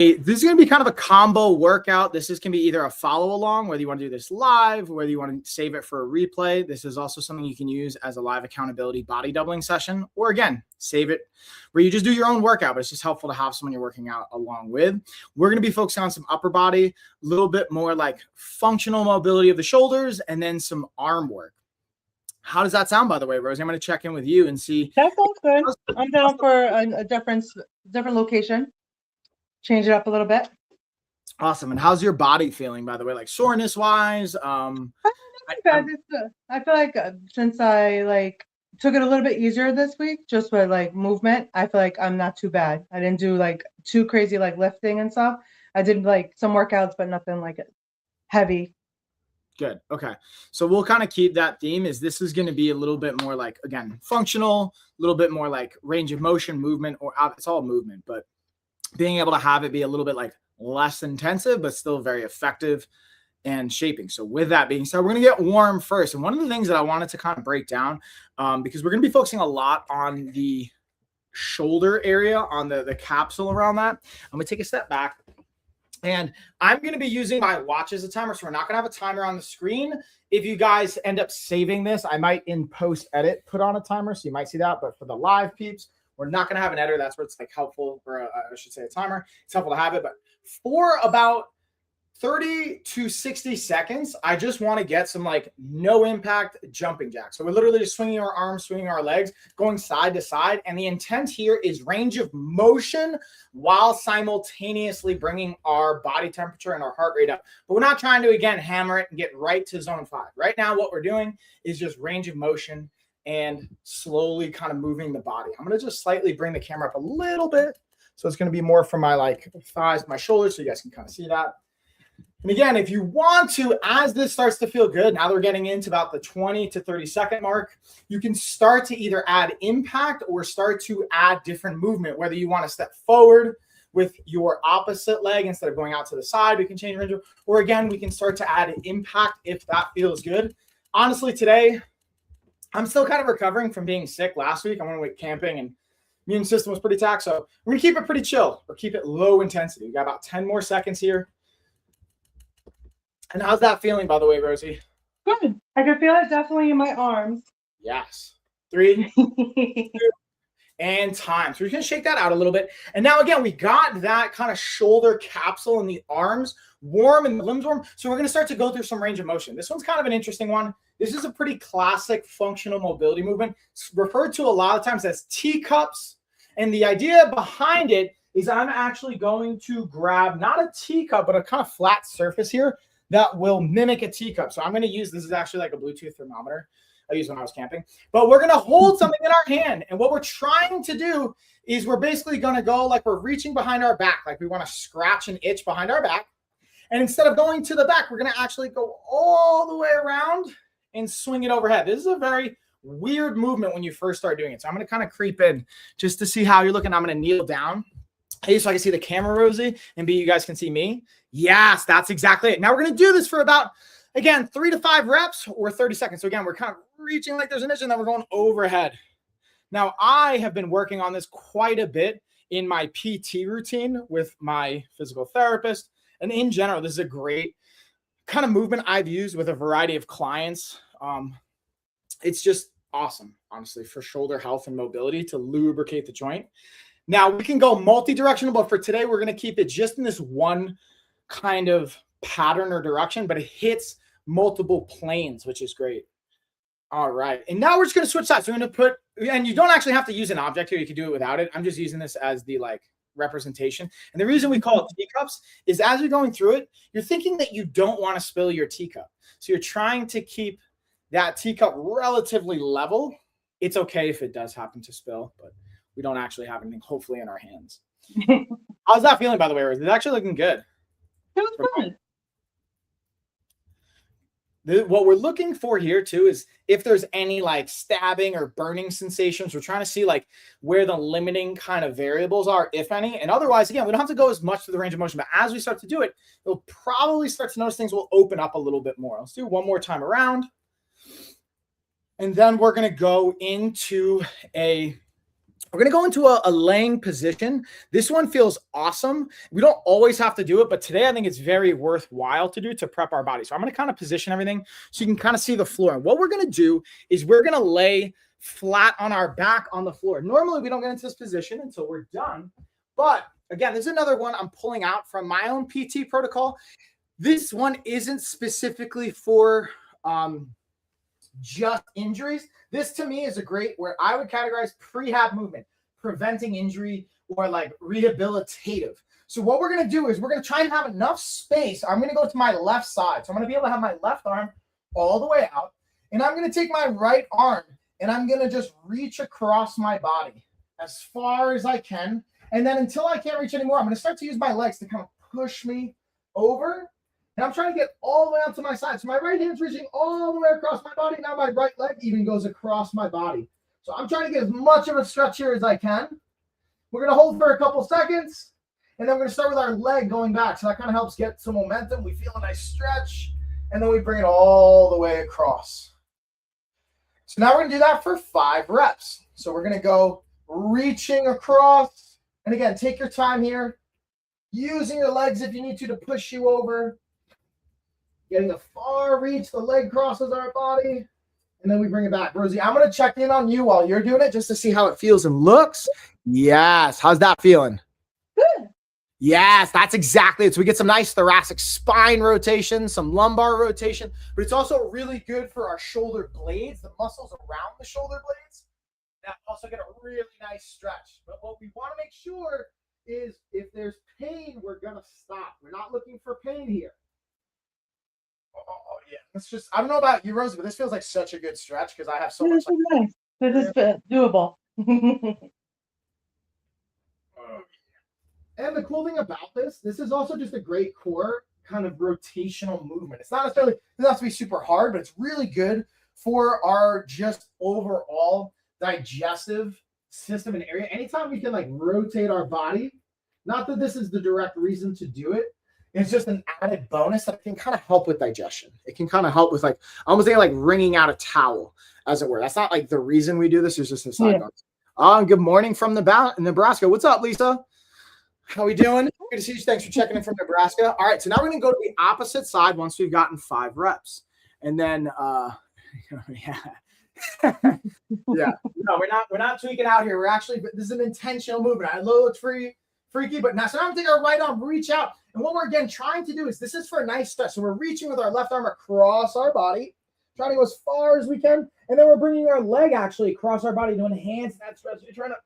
This is going to be kind of a combo workout. This can be either a follow along, whether you want to do this live, whether you want to save it for a replay. This is also something you can use as a live accountability body doubling session, or again, save it where you just do your own workout, but it's just helpful to have someone you're working out along with. We're going to be focusing on some upper body, a little bit more like functional mobility of the shoulders, and then some arm work. How does that sound, by the way, Rosie? I'm going to check in with you and see. That sounds good. I'm down for a different location. Change it up a little bit. Awesome. And how's your body feeling, by the way, like soreness wise? I feel like since I took it a little bit easier this week, just with movement, I feel like I'm not too bad. I didn't do too crazy lifting and stuff. I did some workouts, but nothing heavy. Good. Okay. So we'll kind of keep that theme. This is going to be a little bit more again, functional, a little bit more range of motion, movement, or it's all movement, but being able to have it be a little bit less intensive, but still very effective and shaping. So with that being said, we're going to get warm first. And one of the things that I wanted to kind of break down, because we're going to be focusing a lot on the shoulder area, on the capsule around that. I'm going to take a step back. And I'm going to be using my watch as a timer, so we're not going to have a timer on the screen. If you guys end up saving this, I might in post edit put on a timer, so you might see that. But for the live peeps, we're not going to have an editor. That's where it's helpful, or I should say a timer. It's helpful to have it. But for about 30 to 60 seconds, I just want to get some no impact jumping jacks. So we're literally just swinging our arms, swinging our legs, going side to side. And the intent here is range of motion while simultaneously bringing our body temperature and our heart rate up. But we're not trying to, again, hammer it and get right to zone 5. Right now, what we're doing is just range of motion and slowly kind of moving the body. I'm going to just slightly bring the camera up a little bit. So it's going to be more from my thighs, my shoulders, so you guys can kind of see that. And again, if you want to, as this starts to feel good, now we're getting into about the 20 to 30 second mark, you can start to either add impact or start to add different movement, whether you want to step forward with your opposite leg instead of going out to the side, we can change range, or again, we can start to add impact if that feels good. Honestly, today, I'm still kind of recovering from being sick last week. I went away camping and immune system was pretty taxed. So we're going to keep it pretty chill or keep it low intensity. We got about 10 more seconds here. And how's that feeling, by the way, Rosie? Good. I can feel it definitely in my arms. Yes. 3, 2, and time. So we're going to shake that out a little bit. And now, again, we got that kind of shoulder capsule in the arms warm and the limbs warm. So we're going to start to go through some range of motion. This one's kind of an interesting one. This is a pretty classic functional mobility movement. It's referred to a lot of times as teacups. And the idea behind it is I'm actually going to grab not a teacup, but a kind of flat surface here that will mimic a teacup. So I'm going to use, this is actually like a Bluetooth thermometer I used when I was camping, but we're going to hold something in our hand. And what we're trying to do is we're basically going to go like we're reaching behind our back. Like we want to scratch and itch behind our back. And instead of going to the back, we're going to actually go all the way around and swing it overhead. This is a very weird movement when you first start doing it. So I'm going to kind of creep in just to see how you're looking. I'm going to kneel down. A, so I can see the camera, Rosie, and B, you guys can see me. Yes, that's exactly it. Now we're going to do this for about, again, 3 to 5 reps or 30 seconds. So again, we're kind of reaching like there's an itch and then we're going overhead. Now I have been working on this quite a bit in my PT routine with my physical therapist. And in general, this is a great kind of movement I've used with a variety of clients. It's just awesome, honestly, for shoulder health and mobility to lubricate the joint. Now we can go multi-directional, but for today, we're going to keep it just in this one kind of pattern or direction, but it hits multiple planes, which is great. All right. And now we're just going to switch sides. So we're going to put, and you don't actually have to use an object here. You can do it without it. I'm just using this as the representation. And the reason we call it teacups is as you're going through it, you're thinking that you don't want to spill your teacup. So you're trying to keep that teacup relatively level. It's okay if it does happen to spill, but we don't actually have anything, hopefully, in our hands. How's that feeling, by the way? It's actually looking good. It was good. What we're looking for here, too, is if there's any stabbing or burning sensations. We're trying to see where the limiting kind of variables are, if any. And otherwise, again, we don't have to go as much to the range of motion. But as we start to do it, you'll probably start to notice things will open up a little bit more. Let's do one more time around. And then we're going to go into a We're going to go into a laying position. This one feels awesome. We don't always have to do it, but today I think it's very worthwhile to do to prep our body. So I'm going to kind of position everything so you can kind of see the floor. And what we're going to do is we're going to lay flat on our back on the floor. Normally we don't get into this position until we're done. But again, this is another one I'm pulling out from my own PT protocol. This one isn't specifically for just injuries. This to me is a great where I would categorize prehab movement, preventing injury, or like rehabilitative. So what we're going to do is we're going to try and have enough space. I'm going to go to my left side. So I'm going to be able to have my left arm all the way out. And I'm going to take my right arm and I'm going to just reach across my body as far as I can. And then until I can't reach anymore, I'm going to start to use my legs to kind of push me over. And I'm trying to get all the way out to my side. So my right hand's reaching all the way across my body. Now my right leg even goes across my body. So I'm trying to get as much of a stretch here as I can. We're going to hold for a couple seconds. And then we're going to start with our leg going back. So that kind of helps get some momentum. We feel a nice stretch. And then we bring it all the way across. So now we're going to do that for 5 reps. So we're going to go reaching across. And again, take your time here. Using your legs if you need to push you over. Getting a far reach. The leg crosses our body. And then we bring it back. Rosie, I'm going to check in on you while you're doing it just to see how it feels and looks. Yes. How's that feeling? Good. Yes, that's exactly it. So we get some nice thoracic spine rotation, some lumbar rotation, but it's also really good for our shoulder blades, the muscles around the shoulder blades. That also get a really nice stretch. But what we want to make sure is if there's pain, we're going to stop. We're not looking for pain here. Oh, yeah. It's just, I don't know about you, Rosie, but this feels like such a good stretch because I have so much. This is nice. This is doable. And the cool thing about this is also just a great core kind of rotational movement. It's not necessarily, it doesn't have to be super hard, but it's really good for our just overall digestive system and area. Anytime we can like rotate our body, not that this is the direct reason to do it, it's just an added bonus that can kind of help with digestion. It can kind of help with like, I almost think like wringing out a towel, as it were. That's not like the reason we do this. It's just a side bonus. Good morning from Nebraska. What's up, Lisa? How we doing? Good to see you. Thanks for checking in from Nebraska. All right, so now we're going to go to the opposite side once we've gotten 5 reps. And then, yeah. No, we're not tweaking out here. We're actually, this is an intentional movement. I know it's freaky, but now, so now I'm taking our right arm, reach out. And what we're, again, trying to do is, this is for a nice stretch. So we're reaching with our left arm across our body, trying to go as far as we can. And then we're bringing our leg actually across our body to enhance that stretch. You're trying to,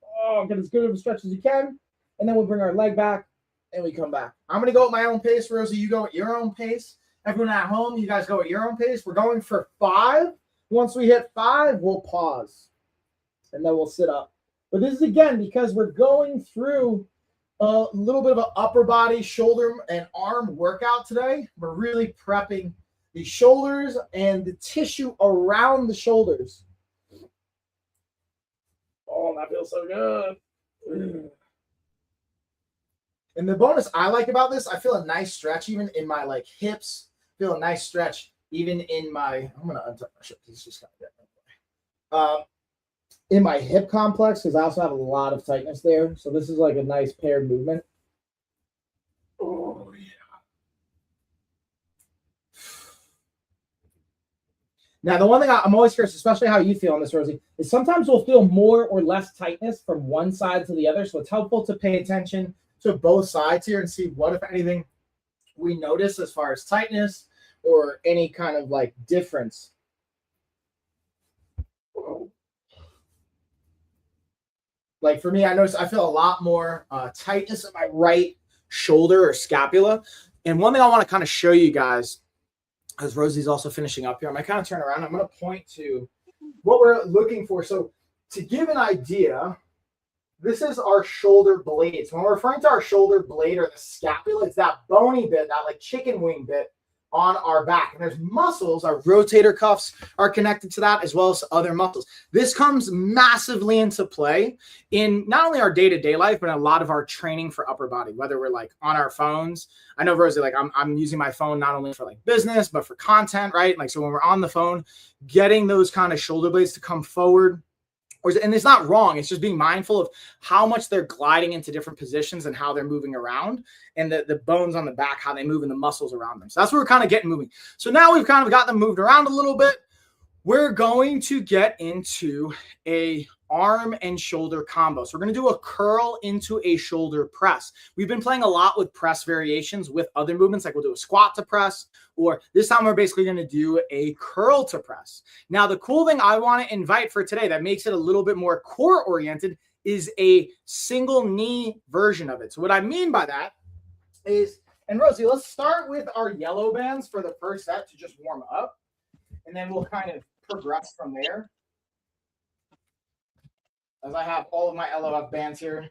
get as good of a stretch as you can. And then we'll bring our leg back and we come back. I'm going to go at my own pace. Rosie, you go at your own pace. Everyone at home, you guys go at your own pace. We're going for 5. Once we hit 5, we'll pause. And then we'll sit up. But this is, again, because we're going through a little bit of an upper body, shoulder, and arm workout today. We're really prepping the shoulders and the tissue around the shoulders. Oh, that feels so good. And the bonus I like about this, I feel a nice stretch even in my like hips. Feel a nice stretch even in my. I'm gonna untuck my shirt. It's just kind of in my hip complex because I also have a lot of tightness there. So this is like a nice paired movement. Oh yeah. Now the one thing I'm always curious, especially how you feel on this, Rosie, is sometimes we'll feel more or less tightness from one side to the other. So it's helpful to pay attention to both sides here and see what, if anything, we notice as far as tightness or any kind of like difference. Like for me, I notice I feel a lot more tightness in my right shoulder or scapula. And one thing I want to kind of show you guys, as Rosie's also finishing up here, I'm going to kind of turn around. I'm going to point to what we're looking for. So to give an idea, this is our shoulder blade. So when we're referring to our shoulder blade or the scapula, it's that bony bit, that like chicken wing bit on our back. And there's muscles, our rotator cuffs are connected to that as well as other muscles. This comes massively into play in not only our day-to-day life, but a lot of our training for upper body, whether we're like on our phones. I know, Rosie, like I'm using my phone not only for like business, but for content, right? Like, so when we're on the phone, getting those kind of shoulder blades to come forward and it's not wrong. It's just being mindful of how much they're gliding into different positions and how they're moving around, and the bones on the back, how they move, and the muscles around them. So that's what we're kind of getting moving. So now we've kind of got them moved around a little bit. We're going to get into a arm and shoulder combo. So we're going to do a curl into a shoulder press. We've been playing a lot with press variations with other movements, like we'll do a squat to press, or this time we're basically going to do a curl to press. Now, the cool thing I want to invite for today that makes it a little bit more core oriented is a single knee version of it. So what I mean by that is, and Rosie, let's start with our yellow bands for the first set to just warm up, and then we'll kind of progress from there. As I have all of my LOF bands here.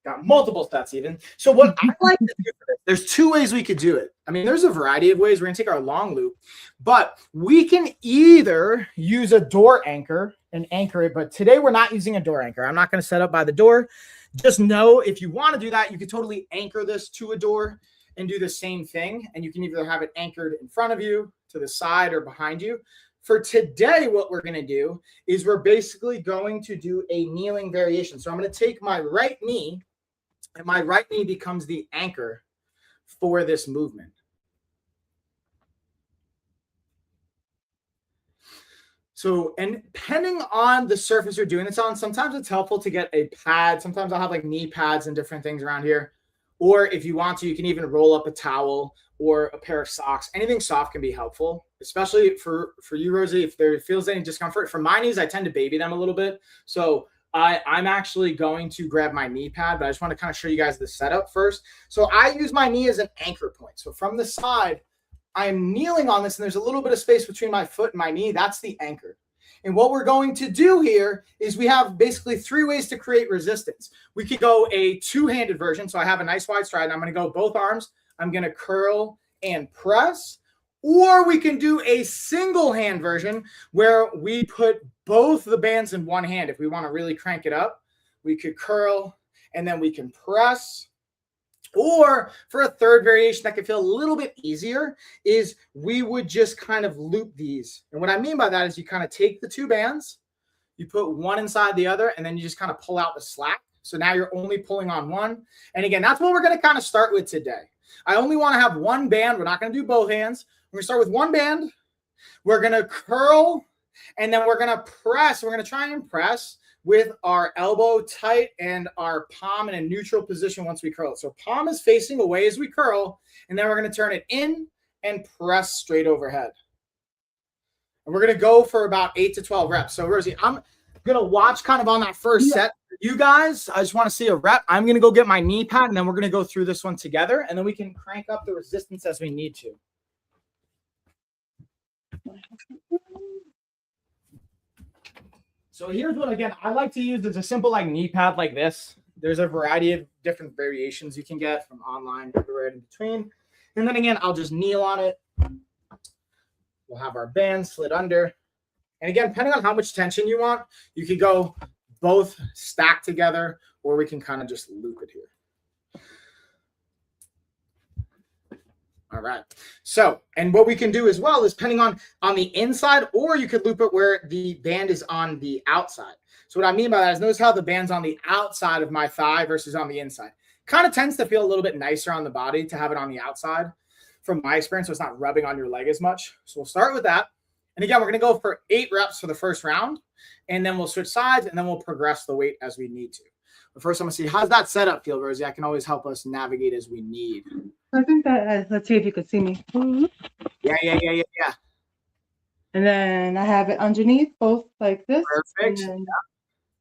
Got multiple sets even. So what I like to do for this, there's two ways we could do it. I mean, there's a variety of ways. We're going to take our long loop, but we can either use a door anchor and anchor it, but today we're not using a door anchor. I'm not going to set up by the door. Just know if you want to do that, you could totally anchor this to a door and do the same thing. And you can either have it anchored in front of you, to the side, or behind you. For today, what we're going to do is we're basically going to do a kneeling variation. So I'm going to take my right knee, and my right knee becomes the anchor for this movement. So, and depending on the surface you're doing this on, sometimes it's helpful to get a pad. Sometimes I'll have like knee pads and different things around here. Or if you want to, you can even roll up a towel or a pair of socks. Anything soft can be helpful, especially for you, Rosie, if there feels any discomfort. For my knees, I tend to baby them a little bit. So I'm actually going to grab my knee pad, but I just want to kind of show you guys the setup first. So I use my knee as an anchor point. So from the side, I'm kneeling on this, and there's a little bit of space between my foot and my knee. That's the anchor. And what we're going to do here is we have basically three ways to create resistance. We could go a two-handed version. So I have a nice wide stride, and I'm going to go both arms. I'm going to curl and press. Or we can do a single hand version where we put both the bands in one hand. If we want to really crank it up, we could curl and then we can press. Or for a third variation that could feel a little bit easier is we would just kind of loop these. And what I mean by that is you kind of take the two bands, you put one inside the other, and then you just kind of pull out the slack. So now you're only pulling on one. And again, that's what we're going to kind of start with today. I only want to have one band. We're not going to do both hands. We're going to start with one band. We're going to curl, and then we're going to press. We're going to try and press with our elbow tight and our palm in a neutral position once we curl it. So palm is facing away as we curl, and then we're going to turn it in and press straight overhead. And we're going to go for about 8 to 12 reps. So Rosie, I'm going to watch kind of on that first set. You guys, I just want to see a rep. I'm going to go get my knee pad, and then we're going to go through this one together, and then we can crank up the resistance as we need to. So here's what, again, I like to use as a simple like knee pad like this. There's a variety of different variations you can get from online, everywhere in between. And then again, I'll just kneel on it. We'll have our band slid under. And again, depending on how much tension you want, you could go both stacked together, or we can kind of just loop it here. All right. So, and what we can do as well is depending on the inside, or you could loop it where the band is on the outside. So what I mean by that is notice how the band's on the outside of my thigh versus on the inside. Kind of tends to feel a little bit nicer on the body to have it on the outside from my experience, so it's not rubbing on your leg as much. So we'll start with that. And again, we're going to go for 8 reps for the first round, and then we'll switch sides, and then we'll progress the weight as we need to. But first, I'm going to see, how's that setup feel, Rosie? I can always help us navigate as we need. I think that, let's see if you could see me. Yeah. And then I have it underneath, both like this. Perfect. And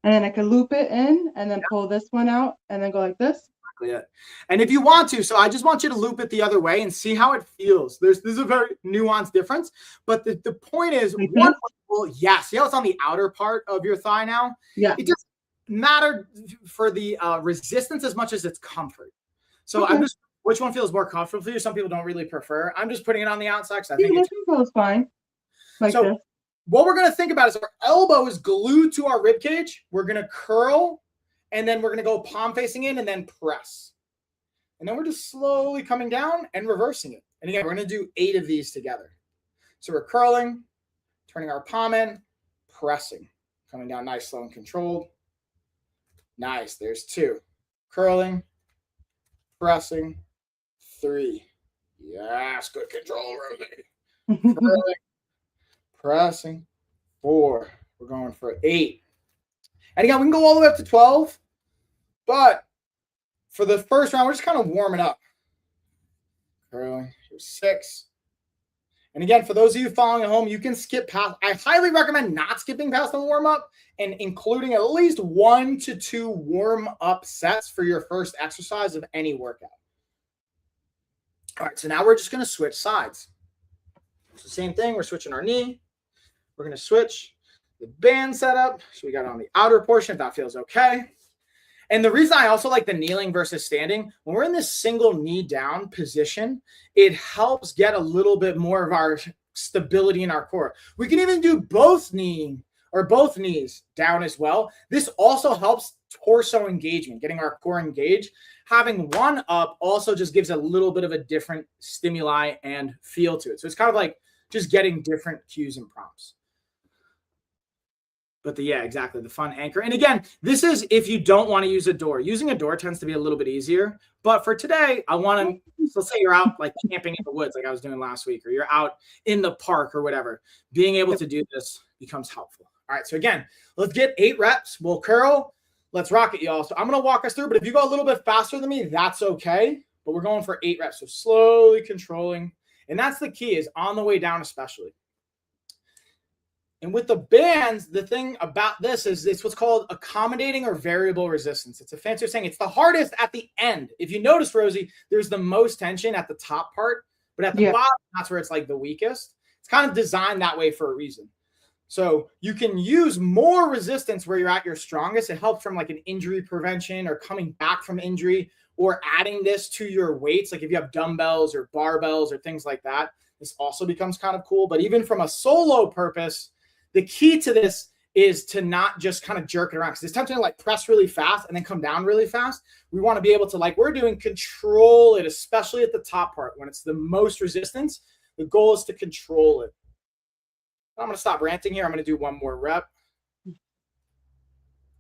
then I can loop it in and then pull this one out and then go like this. Exactly it. And if you want to, so I just want you to loop it the other way and see how it feels. There's a very nuanced difference, but the point is, see how it's on the outer part of your thigh now? Yeah. It doesn't matter for the resistance as much as it's comfort. So I'm just, which one feels more comfortable for you? Some people don't really prefer. I'm just putting it on the outside because I think it feels fine. Like so this. What we're going to think about is our elbow is glued to our rib cage. We're going to curl, and then we're going to go palm facing in and then press. And then we're just slowly coming down and reversing it. And again, we're going to do 8 of these together. So we're curling, turning our palm in, pressing. Coming down nice, slow, and controlled. Nice. There's 2. Curling, pressing, 3. Yes, good control, Rosie. Curling, pressing, 4. We're going for 8. And again, we can go all the way up to 12, but for the first round, we're just kind of warming up. Curling, here's 6. And again, for those of you following at home, you can skip past. I highly recommend not skipping past the warm-up and including at least 1 to 2 warm-up sets for your first exercise of any workout. All right, so now we're just going to switch sides. It's the same thing. We're switching our knee. We're going to switch the band setup. So we got it on the outer portion, if that feels okay. And the reason I also like the kneeling versus standing, when we're in this single knee down position, it helps get a little bit more of our stability in our core. We can even do both knees down as well. This also helps torso engagement, getting our core engaged. Having one up also just gives a little bit of a different stimuli and feel to it. So it's kind of like just getting different cues and prompts. But yeah, exactly. The fun anchor. And again, this is if you don't want to use a door. Using a door tends to be a little bit easier. But for today, I want to, let's say you're out like camping in the woods like I was doing last week, or you're out in the park or whatever. Being able to do this becomes helpful. All right. So again, let's get 8 reps. We'll curl. Let's rock it, y'all. So I'm going to walk us through. But if you go a little bit faster than me, that's okay. But we're going for 8 reps. So slowly controlling. And that's the key, is on the way down especially. And with the bands, the thing about this is it's what's called accommodating or variable resistance. It's a fancy way of saying it's the hardest at the end. If you notice, Rosie, there's the most tension at the top part, but at the bottom, that's where it's like the weakest. It's kind of designed that way for a reason. So you can use more resistance where you're at your strongest. It helps from like an injury prevention or coming back from injury, or adding this to your weights. Like if you have dumbbells or barbells or things like that, this also becomes kind of cool. But even from a solo purpose, the key to this is to not just kind of jerk it around, because it's tempting to like press really fast and then come down really fast. We want to be able to, like we're doing, control it, especially at the top part when it's the most resistance. The goal is to control it. I'm going to stop ranting here. I'm going to do one more rep.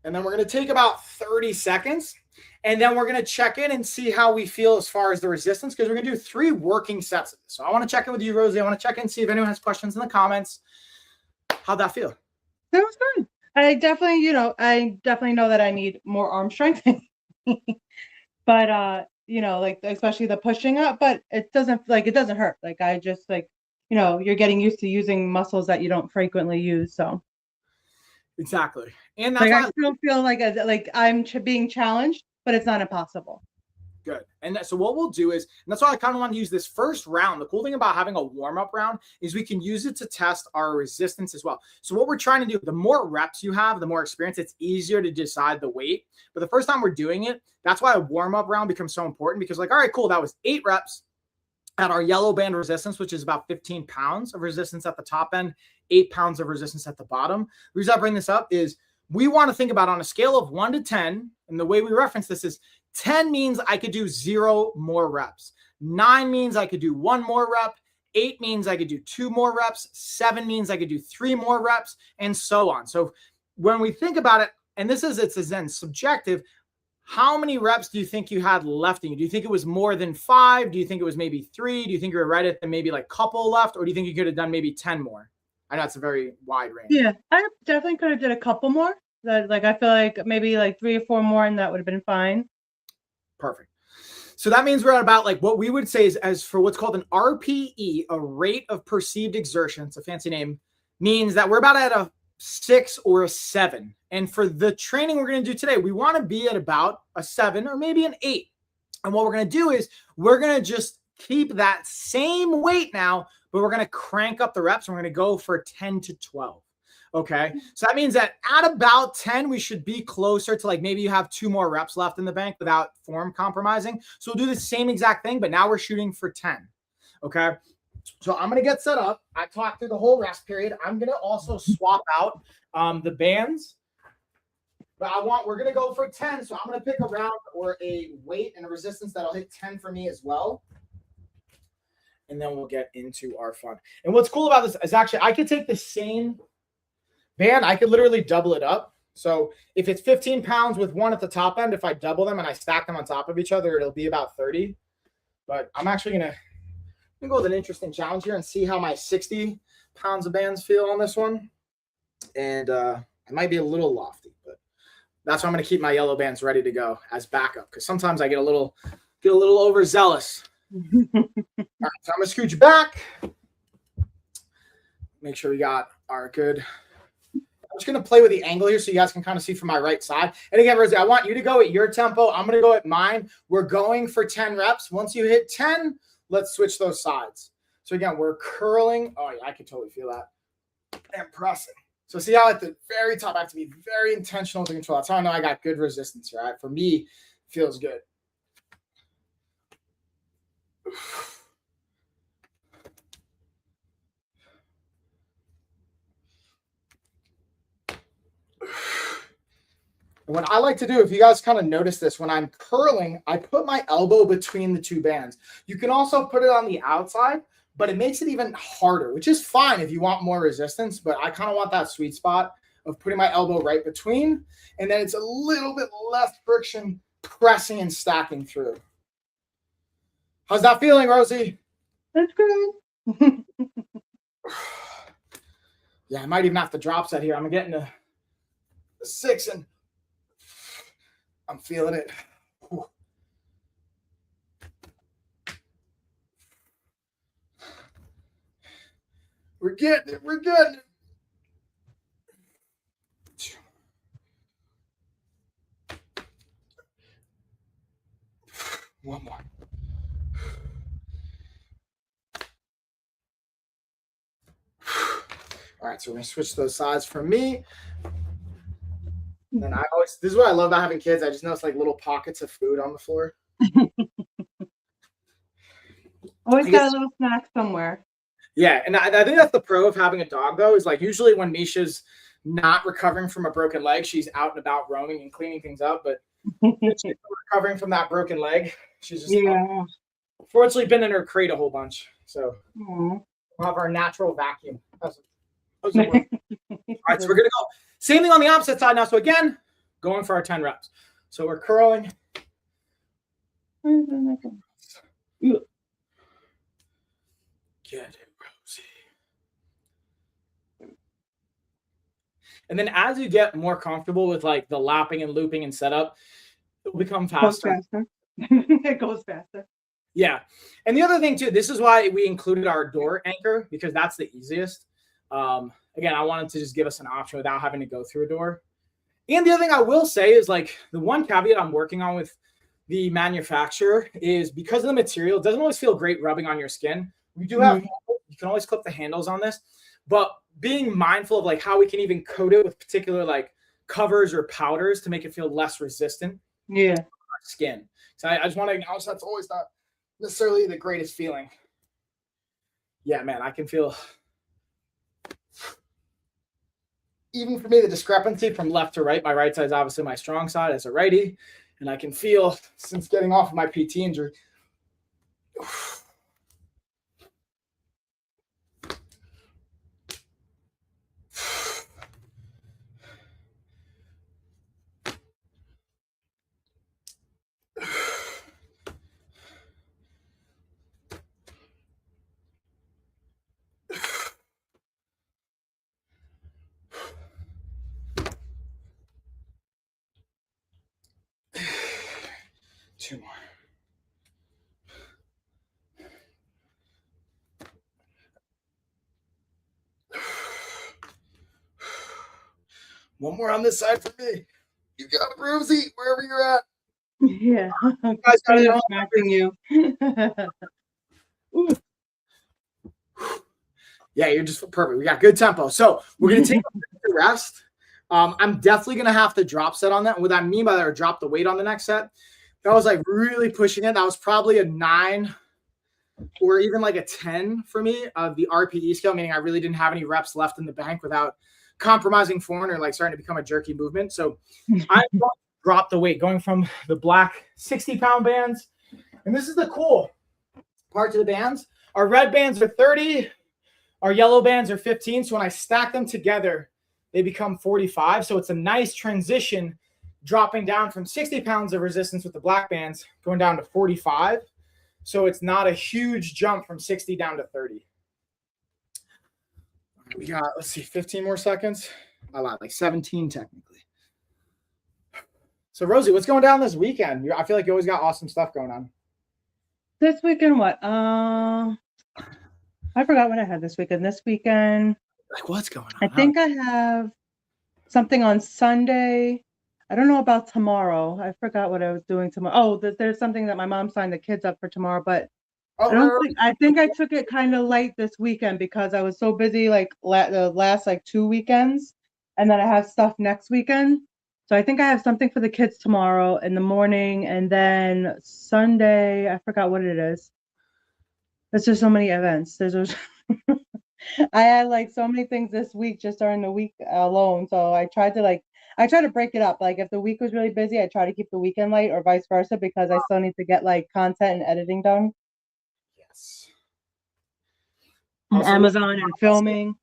And then we're going to take about 30 seconds. And then we're going to check in and see how we feel as far as the resistance, because we're going to do 3 working sets of this. So I want to check in with you, Rosie. I want to check in and see if anyone has questions in the comments. How'd that feel? That was good. I definitely know that I need more arm strength. But like especially the pushing up, but it doesn't hurt. Like I just you're getting used to using muscles that you don't frequently use. So exactly. And that's I still feel like I'm being challenged, but it's not impossible. Good. And so what we'll do is, and that's why I kind of want to use this first round. The cool thing about having a warm-up round is we can use it to test our resistance as well. So what we're trying to do, the more reps you have, the more experience, it's easier to decide the weight. But the first time we're doing it, that's why a warm-up round becomes so important, because like, all right, cool. That was 8 reps at our yellow band resistance, which is about 15 pounds of resistance at the top end, 8 pounds of resistance at the bottom. The reason I bring this up is we want to think about on a scale of 1 to 10, and the way we reference this is 10 means I could do 0 more reps. 9 means I could do 1 more rep. 8 means I could do 2 more reps. 7 means I could do 3 more reps, and so on. So when we think about it, and it's then subjective, how many reps do you think you had left in you? Do you think it was more than 5? Do you think it was maybe 3? Do you think you were right at the maybe like couple left? Or do you think you could have done maybe 10 more? I know it's a very wide range. Yeah, I definitely could have did a couple more. Like I feel like maybe like 3 or 4 more, and that would have been fine. Perfect. So that means we're at about like what we would say is, as for what's called an RPE, a rate of perceived exertion, it's a fancy name, means that we're about at a 6 or a 7. And for the training we're going to do today, we want to be at about a 7 or maybe an 8. And what we're going to do is we're going to just keep that same weight now, but we're going to crank up the reps. And we're going to go for 10 to 12. Okay. So that means that at about 10, we should be closer to like maybe you have 2 more reps left in the bank without form compromising. So we'll do the same exact thing, but now we're shooting for 10. Okay. So I'm going to get set up. I talked through the whole rest period. I'm going to also swap out the bands, but we're going to go for 10. So I'm going to pick a round or a weight and a resistance that'll hit 10 for me as well. And then we'll get into our fun. And what's cool about this is actually I could take the same band, I could literally double it up. So if it's 15 pounds with one at the top end, if I double them and I stack them on top of each other, it'll be about 30. But I'm actually going to go with an interesting challenge here and see how my 60 pounds of bands feel on this one. And it might be a little lofty, but that's why I'm going to keep my yellow bands ready to go as backup, because sometimes I get a little overzealous. All right, so I'm going to scooch back. Make sure we got our good. I'm just going to play with the angle here so you guys can kind of see from my right side. And again, Rosie, I want you to go at your tempo. I'm going to go at mine. We're going for 10 reps. Once you hit 10, let's switch those sides. So again, we're curling. Oh, yeah, I can totally feel that. And pressing. So see how at the very top, I have to be very intentional to control. That's how I know I got good resistance here. Right? For me, it feels good. What I like to do, if you guys kind of notice this, when I'm curling, I put my elbow between the two bands. You can also put it on the outside, but it makes it even harder, which is fine if you want more resistance, but I kind of want that sweet spot of putting my elbow right between, and then it's a little bit less friction pressing and stacking through. How's that feeling, Rosie? That's good. Yeah, I might even have to drop set here. I'm getting to 6 and I'm feeling it. Whew. We're getting it. We're getting it. One more. All right, so we're going to switch those sides for me. And this is what I love about having kids. I just notice like little pockets of food on the floor. Always got a little snack somewhere. Yeah, and I think that's the pro of having a dog, though, is like usually when Misha's not recovering from a broken leg, she's out and about roaming and cleaning things up. But she's recovering from that broken leg. She's just fortunately been in her crate a whole bunch. So we'll have our natural vacuum. All right, so we're going to go. Same thing on the opposite side now. So again, going for our 10 reps. So we're curling. Get it, Rosie. And then as you get more comfortable with like the lapping and looping and setup, it'll become faster. It goes faster. Yeah. And the other thing too, this is why we included our door anchor, because that's the easiest. Again, I wanted to just give us an option without having to go through a door. And the other thing I will say is like the one caveat I'm working on with the manufacturer is because of the material, it doesn't always feel great rubbing on your skin. We do have, you can always clip the handles on this, but being mindful of like how we can even coat it with particular like covers or powders to make it feel less resistant. Yeah. On our skin. So I just want to acknowledge that's always not necessarily the greatest feeling. Yeah, man, I can feel. Even for me, the discrepancy from left to right, my right side is obviously my strong side as a righty. And I can feel, since getting off of my PT injury, two more. One more on this side for me. You got it, Rosie, wherever you're at. Yeah. You guys got it. Smacking you. Yeah, you're just perfect. We got good tempo. So we're going to take a rest. I'm definitely going to have to drop set on that. And what I mean by that, or drop the weight on the next set. That was like really pushing it. That was probably a 9 or even like a 10 for me of the RPE scale, meaning I really didn't have any reps left in the bank without compromising form or like starting to become a jerky movement. So I'm going to drop the weight going from the black 60-pound bands. And this is the cool part to the bands. Our red bands are 30. Our yellow bands are 15. So when I stack them together, they become 45. So it's a nice transition, dropping down from 60 pounds of resistance with the black bands, going down to 45. So it's not a huge jump from 60 down to 30. We got, let's see, 15 more seconds. I lied, like 17 technically. So Rosie, what's going down this weekend? I feel like you always got awesome stuff going on. This weekend, what? I forgot what I had this weekend. This weekend, Like, what's going on? I think I have something on Sunday. I don't know about tomorrow. I forgot what I was doing tomorrow. Oh, there's something that my mom signed the kids up for tomorrow, but I think I took it kind of light this weekend because I was so busy like the last like 2 weekends, and then I have stuff next weekend. So I think I have something for the kids tomorrow in the morning, and then Sunday, I forgot what it is. There's just so many events. I had like so many things this week just during the week alone. So I try to break it up. Like if the week was really busy, I try to keep the weekend light or vice versa because I still need to get like content and editing done. Yes. And Amazon and filming.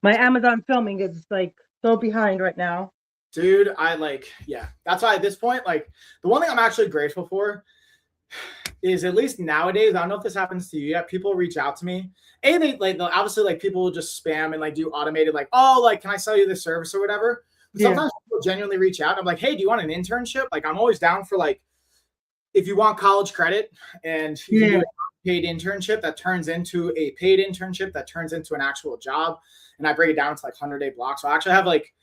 My Amazon filming is like so behind right now. Dude, that's why at this point, like the one thing I'm actually grateful for is at least nowadays, I don't know if this happens to you yet, people reach out to me. And they'll obviously like people will just spam and like do automated, like, oh, like, can I sell you this service or whatever? But sometimes people genuinely reach out. And I'm like, hey, do you want an internship? Like, I'm always down for like, if you want college credit and you can do a paid internship that turns into a paid internship that turns into an actual job. And I break it down to like 100-day blocks. So I actually have like,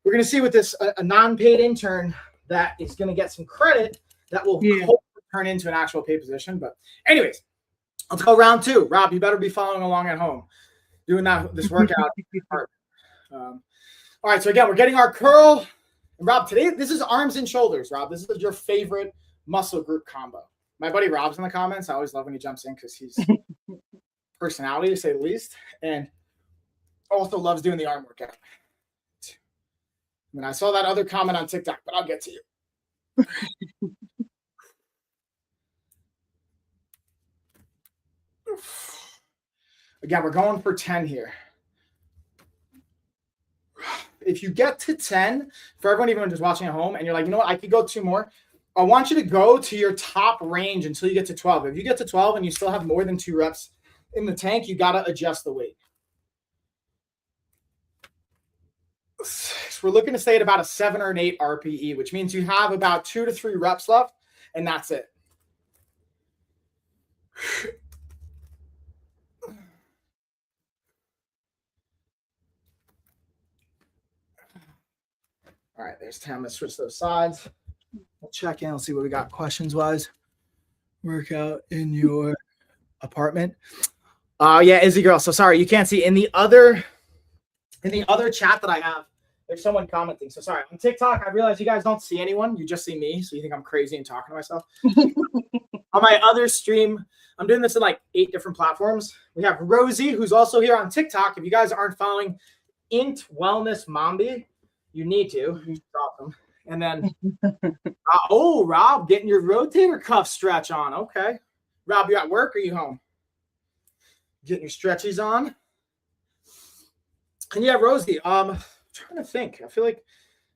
we're going to see with this, a non-paid intern that is going to get some credit that will hopefully turn into an actual paid position. But anyways, let's go round 2. Rob, you better be following along at home, doing this workout. All right, so again, we're getting our curl. And Rob, today, this is arms and shoulders, Rob. This is your favorite muscle group combo. My buddy Rob's in the comments. I always love when he jumps in because he's personality, to say the least, and also loves doing the arm workout. And I saw that other comment on TikTok, but I'll get to you. Again, we're going for 10 here. If you get to 10, for everyone even just watching at home, and you're like, you know what, I could go 2 more, I want you to go to your top range until you get to 12. If you get to 12 and you still have more than 2 reps in the tank, you got to adjust the weight. So we're looking to stay at about a 7 or an 8 RPE, which means you have about 2 to 3 reps left, and that's it. All right, there's 10. Let's switch those sides. We'll check in. Let's see what we got questions-wise. Workout in your apartment. Yeah, Izzy girl. So sorry, you can't see in the other chat that I have. There's someone commenting. So sorry. On TikTok, I realize you guys don't see anyone. You just see me. So you think I'm crazy and talking to myself. On my other stream, I'm doing this in like 8 different platforms. We have Rosie, who's also here on TikTok. If you guys aren't following Int Wellness Mombi, you need to. It's awesome. And then, Rob, getting your rotator cuff stretch on. Okay. Rob, you at work or you home? Getting your stretchies on. And yeah, Rosie, I'm trying to think. I feel like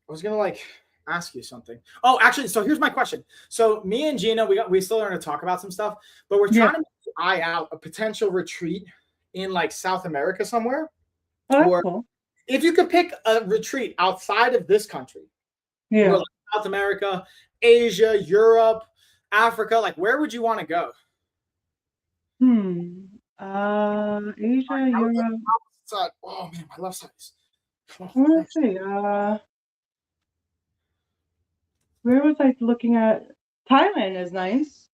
I was going to like ask you something. Oh, actually, so here's my question. So me and Gina, we still are going to talk about some stuff, but we're trying to eye out a potential retreat in like South America somewhere. Oh, cool. If you could pick a retreat outside of this country, or like South America, Asia, Europe, Africa, like where would you want to go? Asia, Europe. Oh man, my left side is. Let's see. Where was I looking at? Thailand is nice.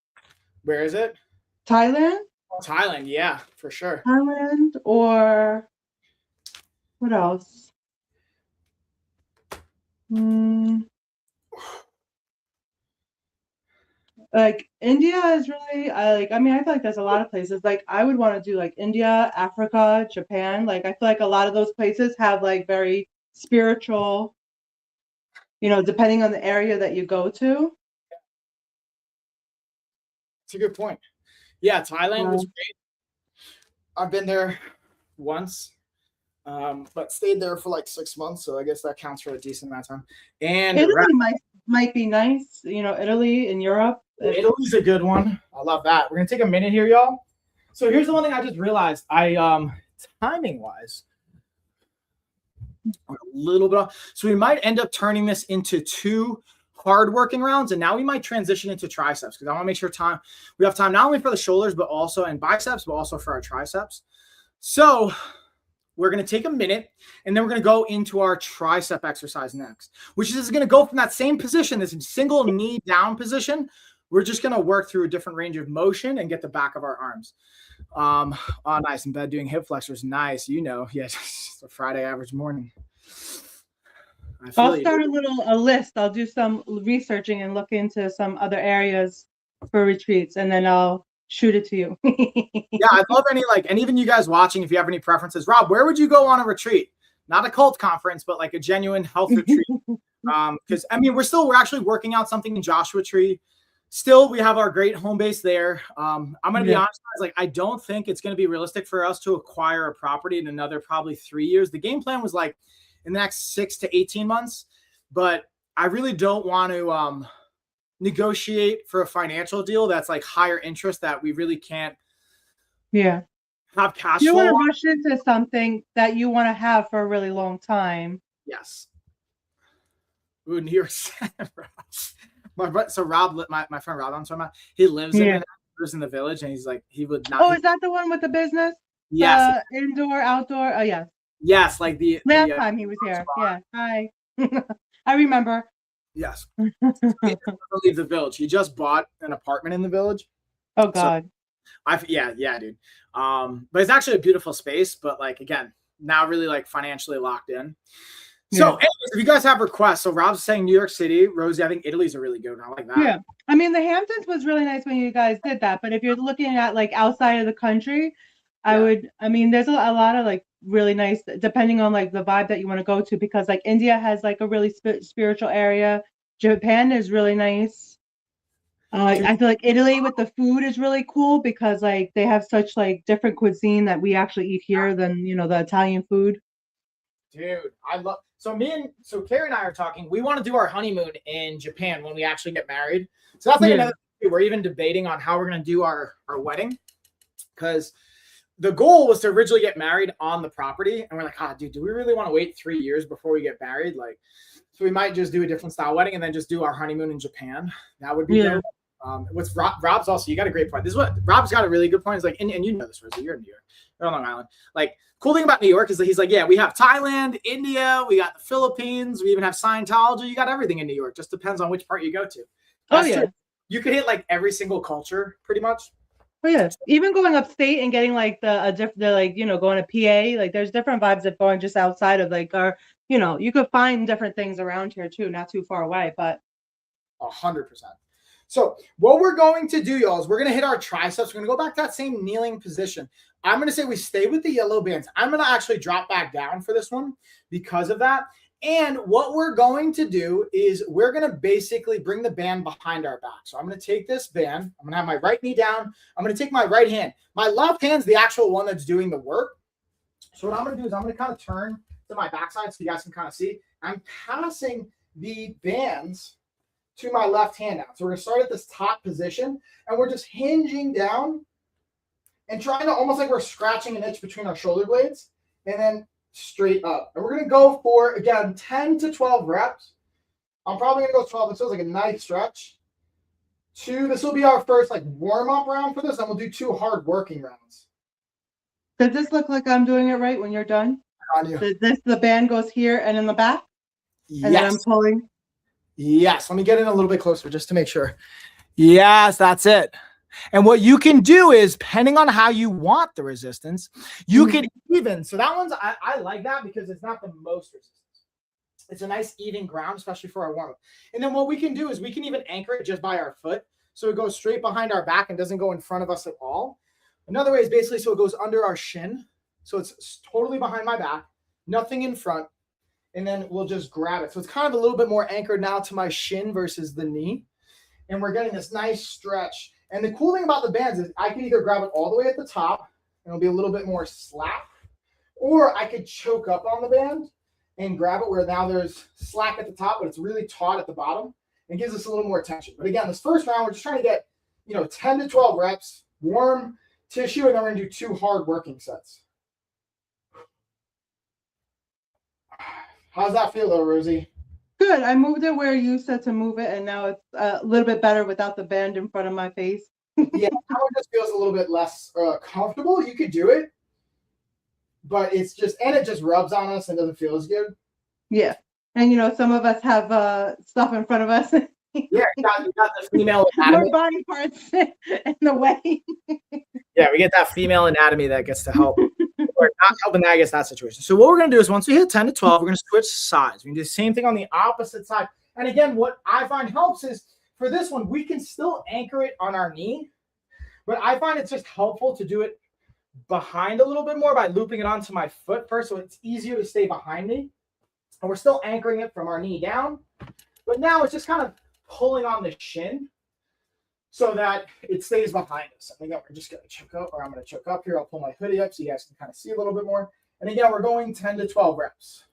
Where is it? Thailand? Thailand, yeah, for sure. Thailand, or what else? Like India is really, I feel like there's a lot of places. Like I would want to do like India, Africa, Japan. Like I feel like a lot of those places have like very spiritual, depending on the area that you go to. It's a good point. Yeah, Thailand was great. I've been there once. but stayed there for like 6 months. So I guess that counts for a decent amount of time. And Italy might be nice, Italy in Europe. Italy's a good one. I love that. We're gonna take a minute here, y'all. So here's the one thing I just realized. Timing wise, a little bit off. So we might end up turning this into 2 hard working rounds, and now we might transition into triceps because I want to make sure we have time not only for the shoulders but also and biceps, but also for our triceps. So we're going to take a minute, and then we're going to go into our tricep exercise next, which is going to go from that same position, this single knee down position. We're just going to work through a different range of motion and get the back of our arms. Nice. In bed doing hip flexors. Nice. Yes, it's a Friday average morning. I'll start a list. I'll do some researching and look into some other areas for retreats, and then I'll shoot it to you. Yeah, I'd love and even you guys watching, if you have any preferences. Rob, where would you go on a retreat? Not a cult conference, but like a genuine health retreat. Because we're actually working out something in Joshua Tree. Still, we have our great home base there. I'm going to be honest, guys, I don't think it's going to be realistic for us to acquire a property in another probably 3 years. The game plan was like in the next 6 to 18 months, but I really don't want to negotiate for a financial deal that's like higher interest that we really can't have cash flow. You want to rush into something that you want to have for a really long time. Yes. Ooh, New York City. So Rob, my friend Rob, I'm talking about, he lives in the village, and he's like, he would not. Oh, is that the one with the business? Yes. Indoor, outdoor. Oh, yes. Yes, like the last time he was here. Yeah. Hi. I remember. Yes. He doesn't leave the village. He just bought an apartment in the village. Oh God. So dude. But it's actually a beautiful space, but like again, now really like financially locked in. So anyways, if you guys have requests, so Rob's saying New York City, Rosie, I think Italy's a really good one. I like that. Yeah. I mean, the Hamptons was really nice when you guys did that, but if you're looking at like outside of the country, there's a lot of like really nice, depending on like the vibe that you want to go to, because like India has like a really spiritual area. Japan is really nice. I feel like Italy with the food is really cool because like they have such like different cuisine that we actually eat here than the Italian food. Dude, I love. So Carrie and I are talking. We want to do our honeymoon in Japan when we actually get married. So that's like another thing. We're even debating on how we're going to do our wedding, because the goal was to originally get married on the property, and we're like, dude, do we really want to wait 3 years before we get married? Like, so we might just do a different style wedding and then just do our honeymoon in Japan. That would be dope. What's Rob's also, you got a great point. This is what Rob's got a really good point. Is like, and you know this, Rosie, you're in New York, you're on Long Island. Like, cool thing about New York is that he's like, we have Thailand, India, we got the Philippines, we even have Scientology. You got everything in New York. Just depends on which part you go to. That's true. You could hit like every single culture pretty much. Oh yeah, even going upstate and getting like the going to PA, like there's different vibes of going just outside of like our, you could find different things around here too, not too far away, but 100%. So what we're going to do, y'all, is we're going to hit our triceps. We're going to go back to that same kneeling position. I'm going to say we stay with the yellow bands. I'm going to actually drop back down for this one because of that. And what we're going to do is we're going to basically bring the band behind our back. So I'm going to take this band. I'm going to have my right knee down. I'm going to take my right hand. My left hand's the actual one that's doing the work. So what I'm going to do is I'm going to kind of turn to my backside so you guys can kind of see. I'm passing the bands to my left hand now. So we're going to start at this top position, and we're just hinging down and trying to almost like we're scratching an itch between our shoulder blades, and then straight up. And we're going to go for, again, 10 to 12 reps. I'm probably going to go 12. This feels like a nice stretch. 2, this will be our first like warm-up round for this, and we'll do 2 hard working rounds. Does this look like I'm doing it right when you're done? On you. The band goes here and in the back? And then I'm pulling? Yes. Let me get in a little bit closer just to make sure. Yes, that's it. And what you can do is, depending on how you want the resistance, you can even. So that one's, I like that because it's not the most resistance. It's a nice even ground, especially for our warm-up. And then what we can do is we can even anchor it just by our foot. So it goes straight behind our back and doesn't go in front of us at all. Another way is basically so it goes under our shin. So it's totally behind my back, nothing in front. And then we'll just grab it. So it's kind of a little bit more anchored now to my shin versus the knee. And we're getting this nice stretch. And the cool thing about the bands is I can either grab it all the way at the top, and it'll be a little bit more slack, Or I could choke up on the band and grab it where now there's slack at the top, but it's really taut at the bottom and gives us a little more tension. But again, this first round, we're just trying to get, 10 to 12 reps, warm tissue, and then we're going to do 2 hard working sets. How's that feel though, Rosie? Good. I moved it where you said to move it, and now it's a little bit better without the band in front of my face. Yeah, now it just feels a little bit less comfortable. You could do it, but it just rubs on us and doesn't feel as good. Yeah. And some of us have stuff in front of us. Yeah, you got the female anatomy. More body parts in the way. Yeah, we get that female anatomy that gets to help. Or not helping that, I guess, that situation. So what we're going to do is once we hit 10 to 12, we're going to switch sides. We can do the same thing on the opposite side. And again, what I find helps is for this one, we can still anchor it on our knee, but I find it's just helpful to do it behind a little bit more by looping it onto my foot first, so it's easier to stay behind me. And we're still anchoring it from our knee down, but now it's just kind of pulling on the shin so that it stays behind us. I think we're just going to choke up, or I'm going to choke up here. I'll pull my hoodie up so you guys can kind of see a little bit more. And again, we're going 10 to 12 reps.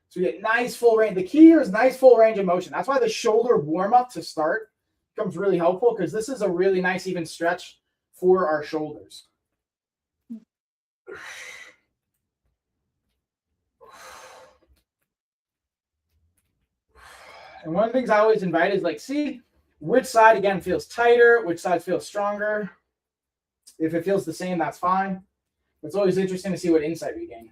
So we get nice full range. The key here is nice full range of motion. That's why the shoulder warm up to start becomes really helpful, because this is a really nice even stretch for our shoulders. And one of the things I always invite is see which side, again, feels tighter, which side feels stronger. If it feels the same, that's fine. It's always interesting to see what insight we gain.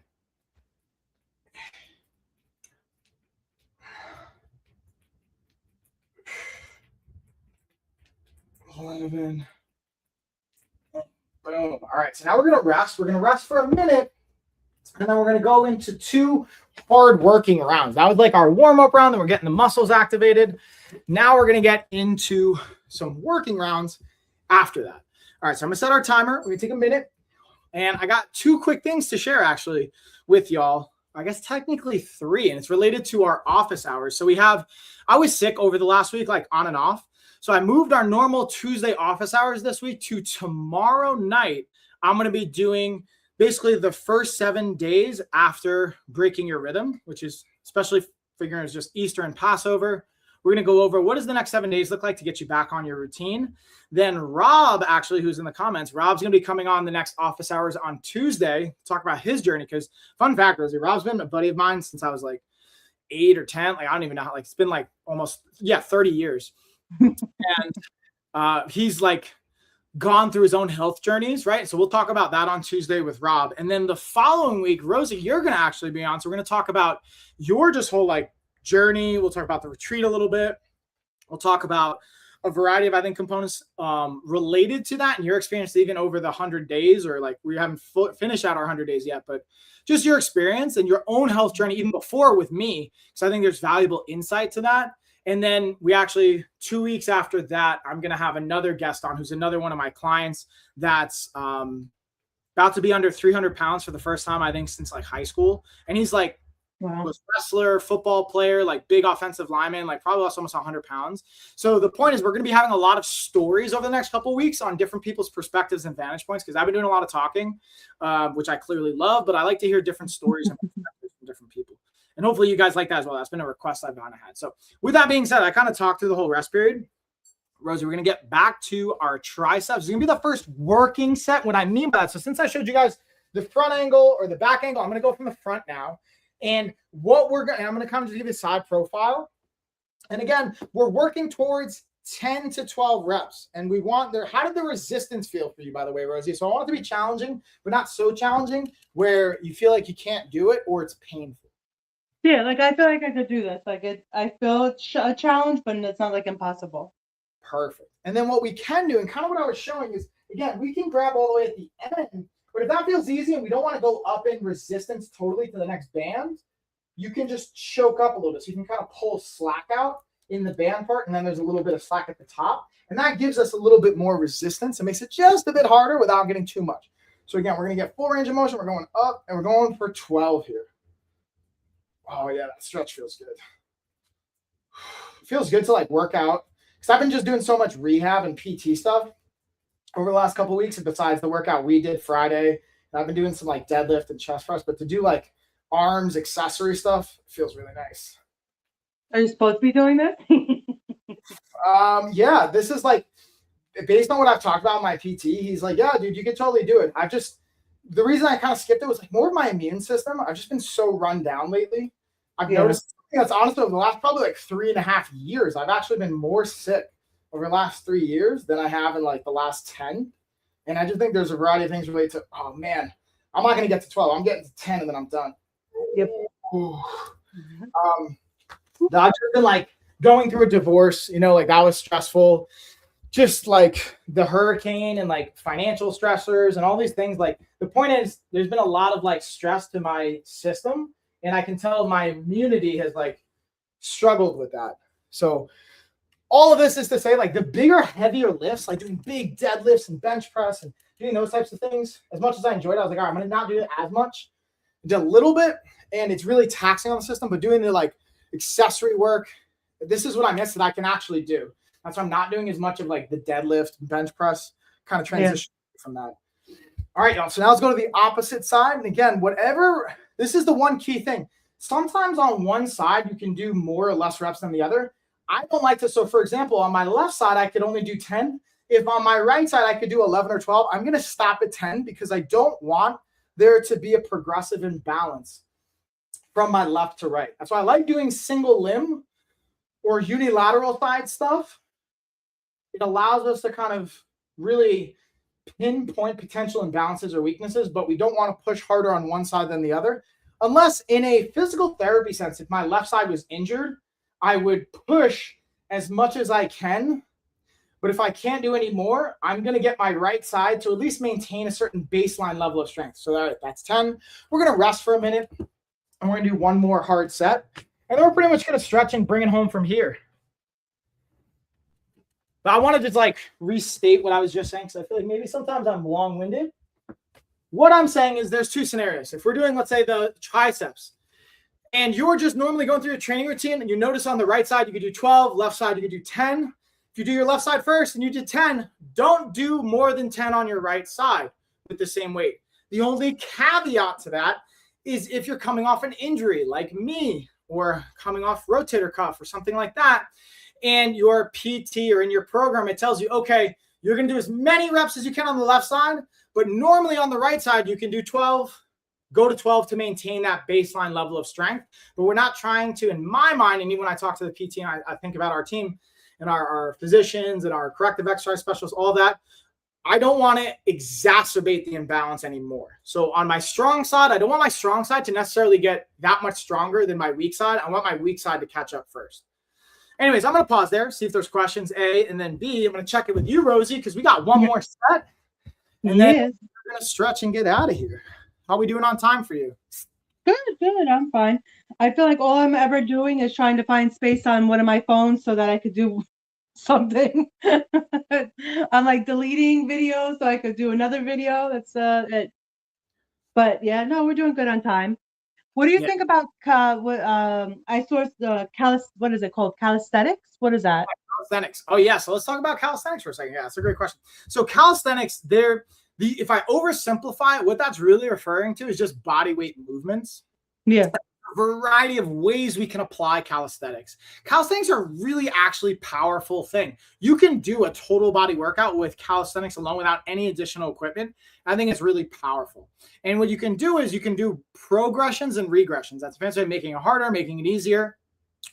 Boom. All right, so now we're going to rest. We're going to rest for a minute, and then we're going to go into 2 hard working rounds. That was our warm-up round, then we're getting the muscles activated. Now we're going to get into some working rounds after that. All right, so I'm going to set our timer. We're going to take a minute, and I got 2 quick things to share, actually, with y'all. I guess technically 3, and it's related to our office hours. So I was sick over the last week, on and off. So I moved our normal Tuesday office hours this week to tomorrow night. I'm going to be doing basically the first 7 days after breaking your rhythm, which is especially figuring it's just Easter and Passover. We're going to go over what does the next 7 days look like to get you back on your routine. Then Rob, actually, who's in the comments, Rob's going to be coming on the next office hours on Tuesday to talk about his journey. Because fun fact, Rosie, Rob's been a buddy of mine since I was 8 or 10. I don't even know how, it's been almost 30 years. And he's gone through his own health journeys, right? So we'll talk about that on Tuesday with Rob. And then the following week, Rosie, you're going to actually be on. So we're going to talk about your just whole journey. We'll talk about the retreat a little bit. We'll talk about a variety of, I think, components related to that and your experience even over the 100 days, or we haven't finished out our 100 days yet, but just your experience and your own health journey even before with me. So I think there's valuable insight to that. And then we actually, 2 weeks after that, I'm going to have another guest on who's another one of my clients that's about to be under 300 pounds for the first time, I think, since high school. And he's wow, was wrestler, football player, big offensive lineman, probably lost almost 100 pounds. So the point is we're going to be having a lot of stories over the next couple of weeks on different people's perspectives and vantage points, because I've been doing a lot of talking, which I clearly love, but I like to hear different stories and perspectives from different people. And hopefully you guys like that as well. That's been a request I've kind of had. So with that being said, I kind of talked through the whole rest period. Rosie, we're going to get back to our triceps. It's going to be the first working set. What I mean by that, so since I showed you guys the front angle or the back angle, I'm going to go from the front now. And I'm going to kind of just give you a side profile. And again, we're working towards 10 to 12 reps. And we want how did the resistance feel for you, by the way, Rosie? So I want it to be challenging, but not so challenging where you feel like you can't do it or it's painful. Yeah, I feel like I could do this. I feel a challenge, but it's not impossible. Perfect. And then what we can do, and kind of what I was showing is, again, we can grab all the way at the end, but if that feels easy and we don't want to go up in resistance totally to the next band, you can just choke up a little bit. So you can kind of pull slack out in the band part, and then there's a little bit of slack at the top. And that gives us a little bit more resistance. It makes it just a bit harder without getting too much. So again, we're going to get full range of motion. We're going up, and we're going for 12 here. Oh, yeah, that stretch feels good. It feels good to work out, because I've been just doing so much rehab and PT stuff over the last couple of weeks. And besides the workout we did Friday I've been doing some like deadlift and chest press, but to do like arms accessory stuff feels really nice. Are you supposed to be doing this? Yeah, this is like based on what I've talked about with my PT. He's like, yeah, dude, you could totally do it. The reason I kind of skipped it was like more of my immune system. I've just been so run down lately. I've noticed that's honestly over the last probably like 3.5 years. I've actually been more sick over the last 3 years than I have in like the last 10. And I just think there's a variety of things related to, oh man, I'm not going to get to 12. I'm getting to 10 and then I'm done. Yep. I've been like going through a divorce, like that was stressful. Just like the hurricane and like financial stressors and all these things. Like the point is there's been a lot of like stress to my system, and I can tell my immunity has like struggled with that. So all of this is to say like the bigger, heavier lifts, like doing big deadlifts and bench press and doing those types of things, as much as I enjoyed it, I was like, all right, I'm going to not do it as much. I did a little bit, and it's really taxing on the system, but doing the like accessory work, this is what I miss that I can actually do. That's why I'm not doing as much of like the deadlift, bench press, kind of transition from that. All right, y'all. So now let's go to the opposite side. And again, this is the one key thing. Sometimes on one side, you can do more or less reps than the other. I don't like to. So for example, on my left side, I could only do 10. If on my right side, I could do 11 or 12, I'm going to stop at 10 because I don't want there to be a progressive imbalance from my left to right. That's why I like doing single limb or unilateral side stuff. It allows us to kind of really pinpoint potential imbalances or weaknesses, but we don't want to push harder on one side than the other. Unless in a physical therapy sense, if my left side was injured, I would push as much as I can. But if I can't do any more, I'm going to get my right side to at least maintain a certain baseline level of strength. So that's 10. We're going to rest for a minute, and we're going to do one more hard set. And then we're pretty much going to stretch and bring it home from here. But I wanted to like restate what I was just saying, because I feel like maybe sometimes I'm long-winded. What I'm saying is there's two scenarios. If we're doing, let's say, the triceps, and you're just normally going through your training routine, and you notice on the right side you could do 12, left side you could do 10. If you do your left side first and you did 10, don't do more than 10 on your right side with the same weight. The only caveat to that is if you're coming off an injury like me, or coming off rotator cuff or something like that, and your PT or in your program, it tells you, okay, you're going to do as many reps as you can on the left side, but normally on the right side, you can do 12, go to 12 to maintain that baseline level of strength. But we're not trying to, in my mind, and even when I talk to the PT and I think about our team and our physicians and our corrective exercise specialists, all that, I don't want to exacerbate the imbalance anymore. So on my strong side, I don't want my strong side to necessarily get that much stronger than my weak side. I want my weak side to catch up first. Anyways, I'm going to pause there, see if there's questions, A, and then B, I'm going to check it with you, Rosie, because we got one more set. And then we're going to stretch and get out of here. How are we doing on time for you? Good. I'm fine. I feel like all I'm ever doing is trying to find space on one of my phones so that I could do something. I'm like deleting videos so I could do another video. That's it. But yeah, no, we're doing good on time. What do you think about I sourced the what is it called? Calisthenics? What is that? Calisthenics. Oh yeah. So let's talk about calisthenics for a second. Yeah, that's a great question. So calisthenics, if I oversimplify it, what that's really referring to is just body weight movements. Yeah. A variety of ways we can apply calisthenics. Calisthenics are really actually powerful thing. You can do a total body workout with calisthenics alone without any additional equipment. I think it's really powerful. And what you can do is you can do progressions and regressions. That's essentially making it harder, making it easier,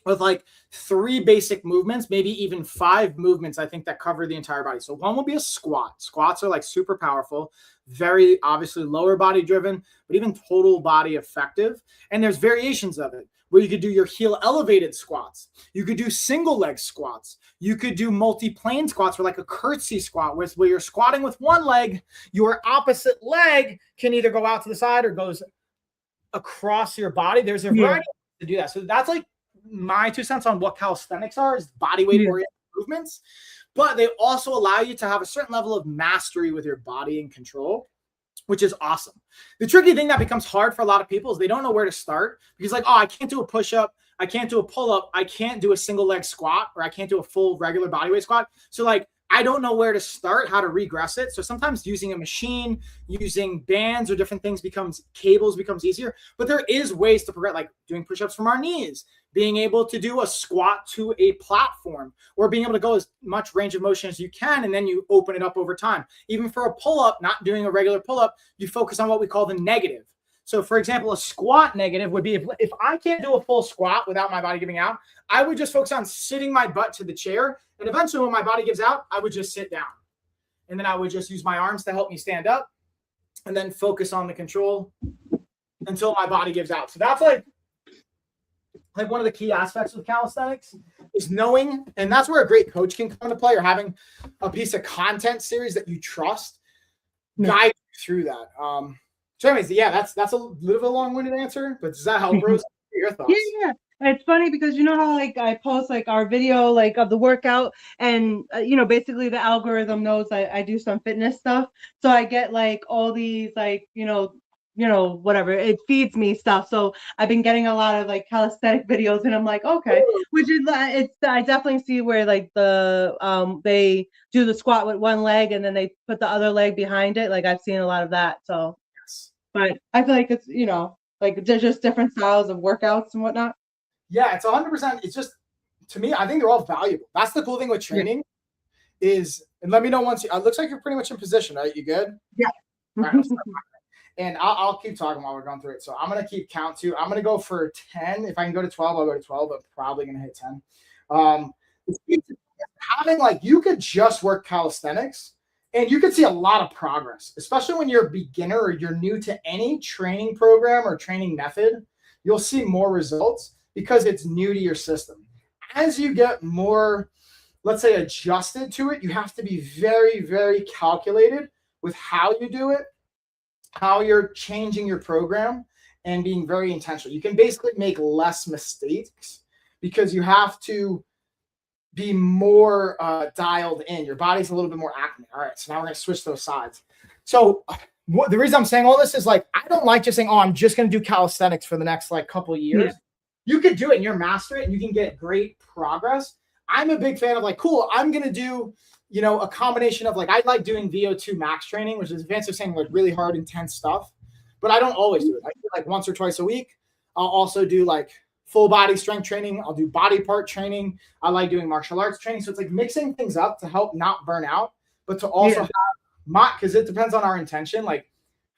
with like 3 basic movements, maybe even 5 movements, I think, that cover the entire body. So one will be a squat. Squats are like super powerful, very obviously lower body driven, but even total body effective. And there's variations of it where you could do your heel elevated squats. You could do single leg squats. You could do multi-plane squats, or like a curtsy squat where you're squatting with one leg, your opposite leg can either go out to the side or goes across your body. There's a variety to do that. So that's like my 2 cents on what calisthenics are, is body weight oriented movements, but they also allow you to have a certain level of mastery with your body and control, which is awesome. The tricky thing that becomes hard for a lot of people is they don't know where to start, because like, oh, I can't do a push-up, I can't do a pull-up, I can't do a single leg squat, or I can't do a full regular body weight squat. So like, I don't know where to start, how to regress it. So sometimes using a machine, using bands or different things cables becomes easier. But there is ways to progress, like doing push-ups from our knees, being able to do a squat to a platform, or being able to go as much range of motion as you can, and then you open it up over time. Even for a pull-up, not doing a regular pull-up, you focus on what we call the negative. So for example, a squat negative would be if I can't do a full squat without my body giving out, I would just focus on sitting my butt to the chair. And eventually when my body gives out, I would just sit down. And then I would just use my arms to help me stand up and then focus on the control until my body gives out. So that's like one of the key aspects of calisthenics is knowing, and that's where a great coach can come into play, or having a piece of content series that you trust guide you through that. So anyways, yeah, that's a little bit of a long-winded answer, but does that help, Rose? Your thoughts? Yeah. It's funny because you know how like I post like our video like of the workout, and basically the algorithm knows I do some fitness stuff, so I get like all these like whatever, it feeds me stuff. So I've been getting a lot of like calisthenic videos, and I'm like, okay, which is I definitely see where like they do the squat with one leg and then they put the other leg behind it. Like I've seen a lot of that. So, but I feel like it's like there's just different styles of workouts and whatnot. Yeah, it's 100%. It's just, to me, I think they're all valuable. That's the cool thing with training is, and let me know once it looks like you're pretty much in position, right? You good? Yeah. All right, and I'll keep talking while we're going through it. So I'm going to keep count too. I'm going to go for 10. If I can go to 12, I'll go to 12, but probably going to hit 10. Having like, you could just work calisthenics and you could see a lot of progress, especially when you're a beginner or you're new to any training program or training method. You'll see more results because it's new to your system. As you get more, let's say, adjusted to it, you have to be very, very calculated with how you do it, how you're changing your program, and being very intentional. You can basically make less mistakes because you have to be more dialed in. Your body's a little bit more accurate. All right, so now we're going to switch those sides. So the reason I'm saying all this is like, I don't like just saying, oh, I'm just going to do calisthenics for the next like couple of years. Yeah. You could do it and you're master it and you can get great progress. I'm a big fan of like, cool, I'm going to do, a combination of like, I like doing VO2 max training, which is advanced of saying like really hard, intense stuff, but I don't always do it. I do it like once or twice a week. I'll also do like full body strength training. I'll do body part training. I like doing martial arts training. So it's like mixing things up to help not burn out, but to also have because it depends on our intention, like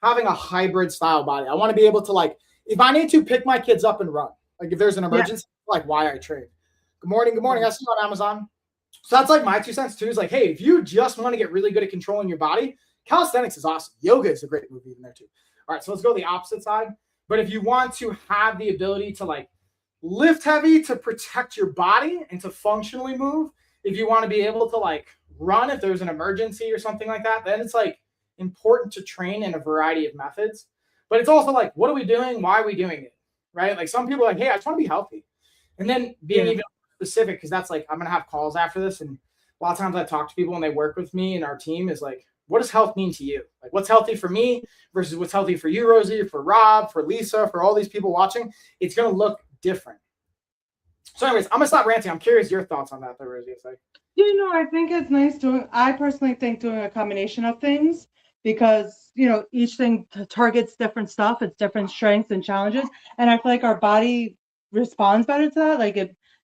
having a hybrid style body. I want to be able to like, if I need to pick my kids up and run, like if there's an emergency, like why I trade. Good morning. I see you on Amazon. So that's like my 2 cents too, is like, hey, if you just want to get really good at controlling your body, calisthenics is awesome. Yoga is a great move even there too. All right, so let's go the opposite side. But if you want to have the ability to like lift heavy to protect your body and to functionally move, if you want to be able to like run if there's an emergency or something like that, then it's like important to train in a variety of methods. But it's also like, what are we doing? Why are we doing it? Right? Like some people are like, hey, I just want to be healthy. And then being even specific, because that's like, I'm going to have calls after this. And a lot of times I talk to people when they work with me and our team is like, what does health mean to you? Like what's healthy for me versus what's healthy for you, Rosie, for Rob, for Lisa, for all these people watching? It's going to look different. So anyways, I'm going to stop ranting. I'm curious your thoughts on that, though, Rosie. I think it's nice I personally think doing a combination of things because, each thing targets different stuff. It's different strengths and challenges. And I feel like our body responds better to that. Like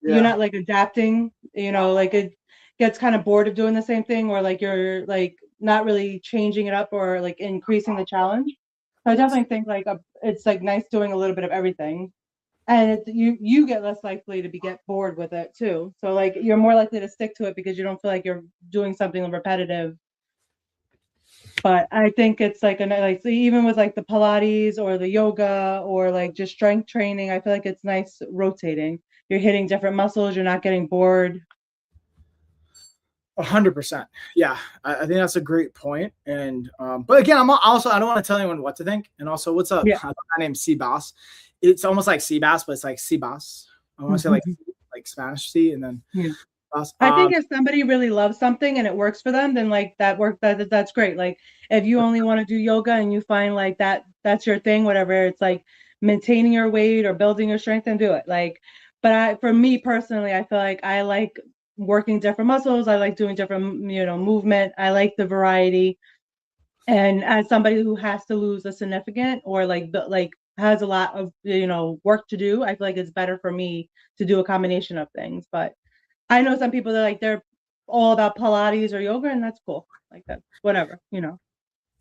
you're not like adapting, like it gets kind of bored of doing the same thing, or like you're like not really changing it up or like increasing the challenge. So I definitely think like it's like nice doing a little bit of everything. And you get less likely to get bored with it too. So like you're more likely to stick to it because you don't feel like you're doing something repetitive. But I think it's like so even with like the Pilates or the yoga or like just strength training, I feel like it's nice rotating. You're hitting different muscles. You're not getting bored. 100%. Yeah, I think that's a great point. And but again, I don't want to tell anyone what to think. And also, what's up? My name's Seabass. It's almost like Seabass, but it's like Seabass. I want to say like Spanish C and then. I think if somebody really loves something and it works for them, then like that's great. Like if you only want to do yoga and you find like that's your thing, whatever, it's like maintaining your weight or building your strength, and do it. Like, but for me personally, I feel like I like working different muscles. I like doing different, movement. I like the variety. And as somebody who has to lose a significant or has a lot of, work to do, I feel like it's better for me to do a combination of things. But I know some people that they're all about Pilates or yoga, and that's cool. Like that's whatever.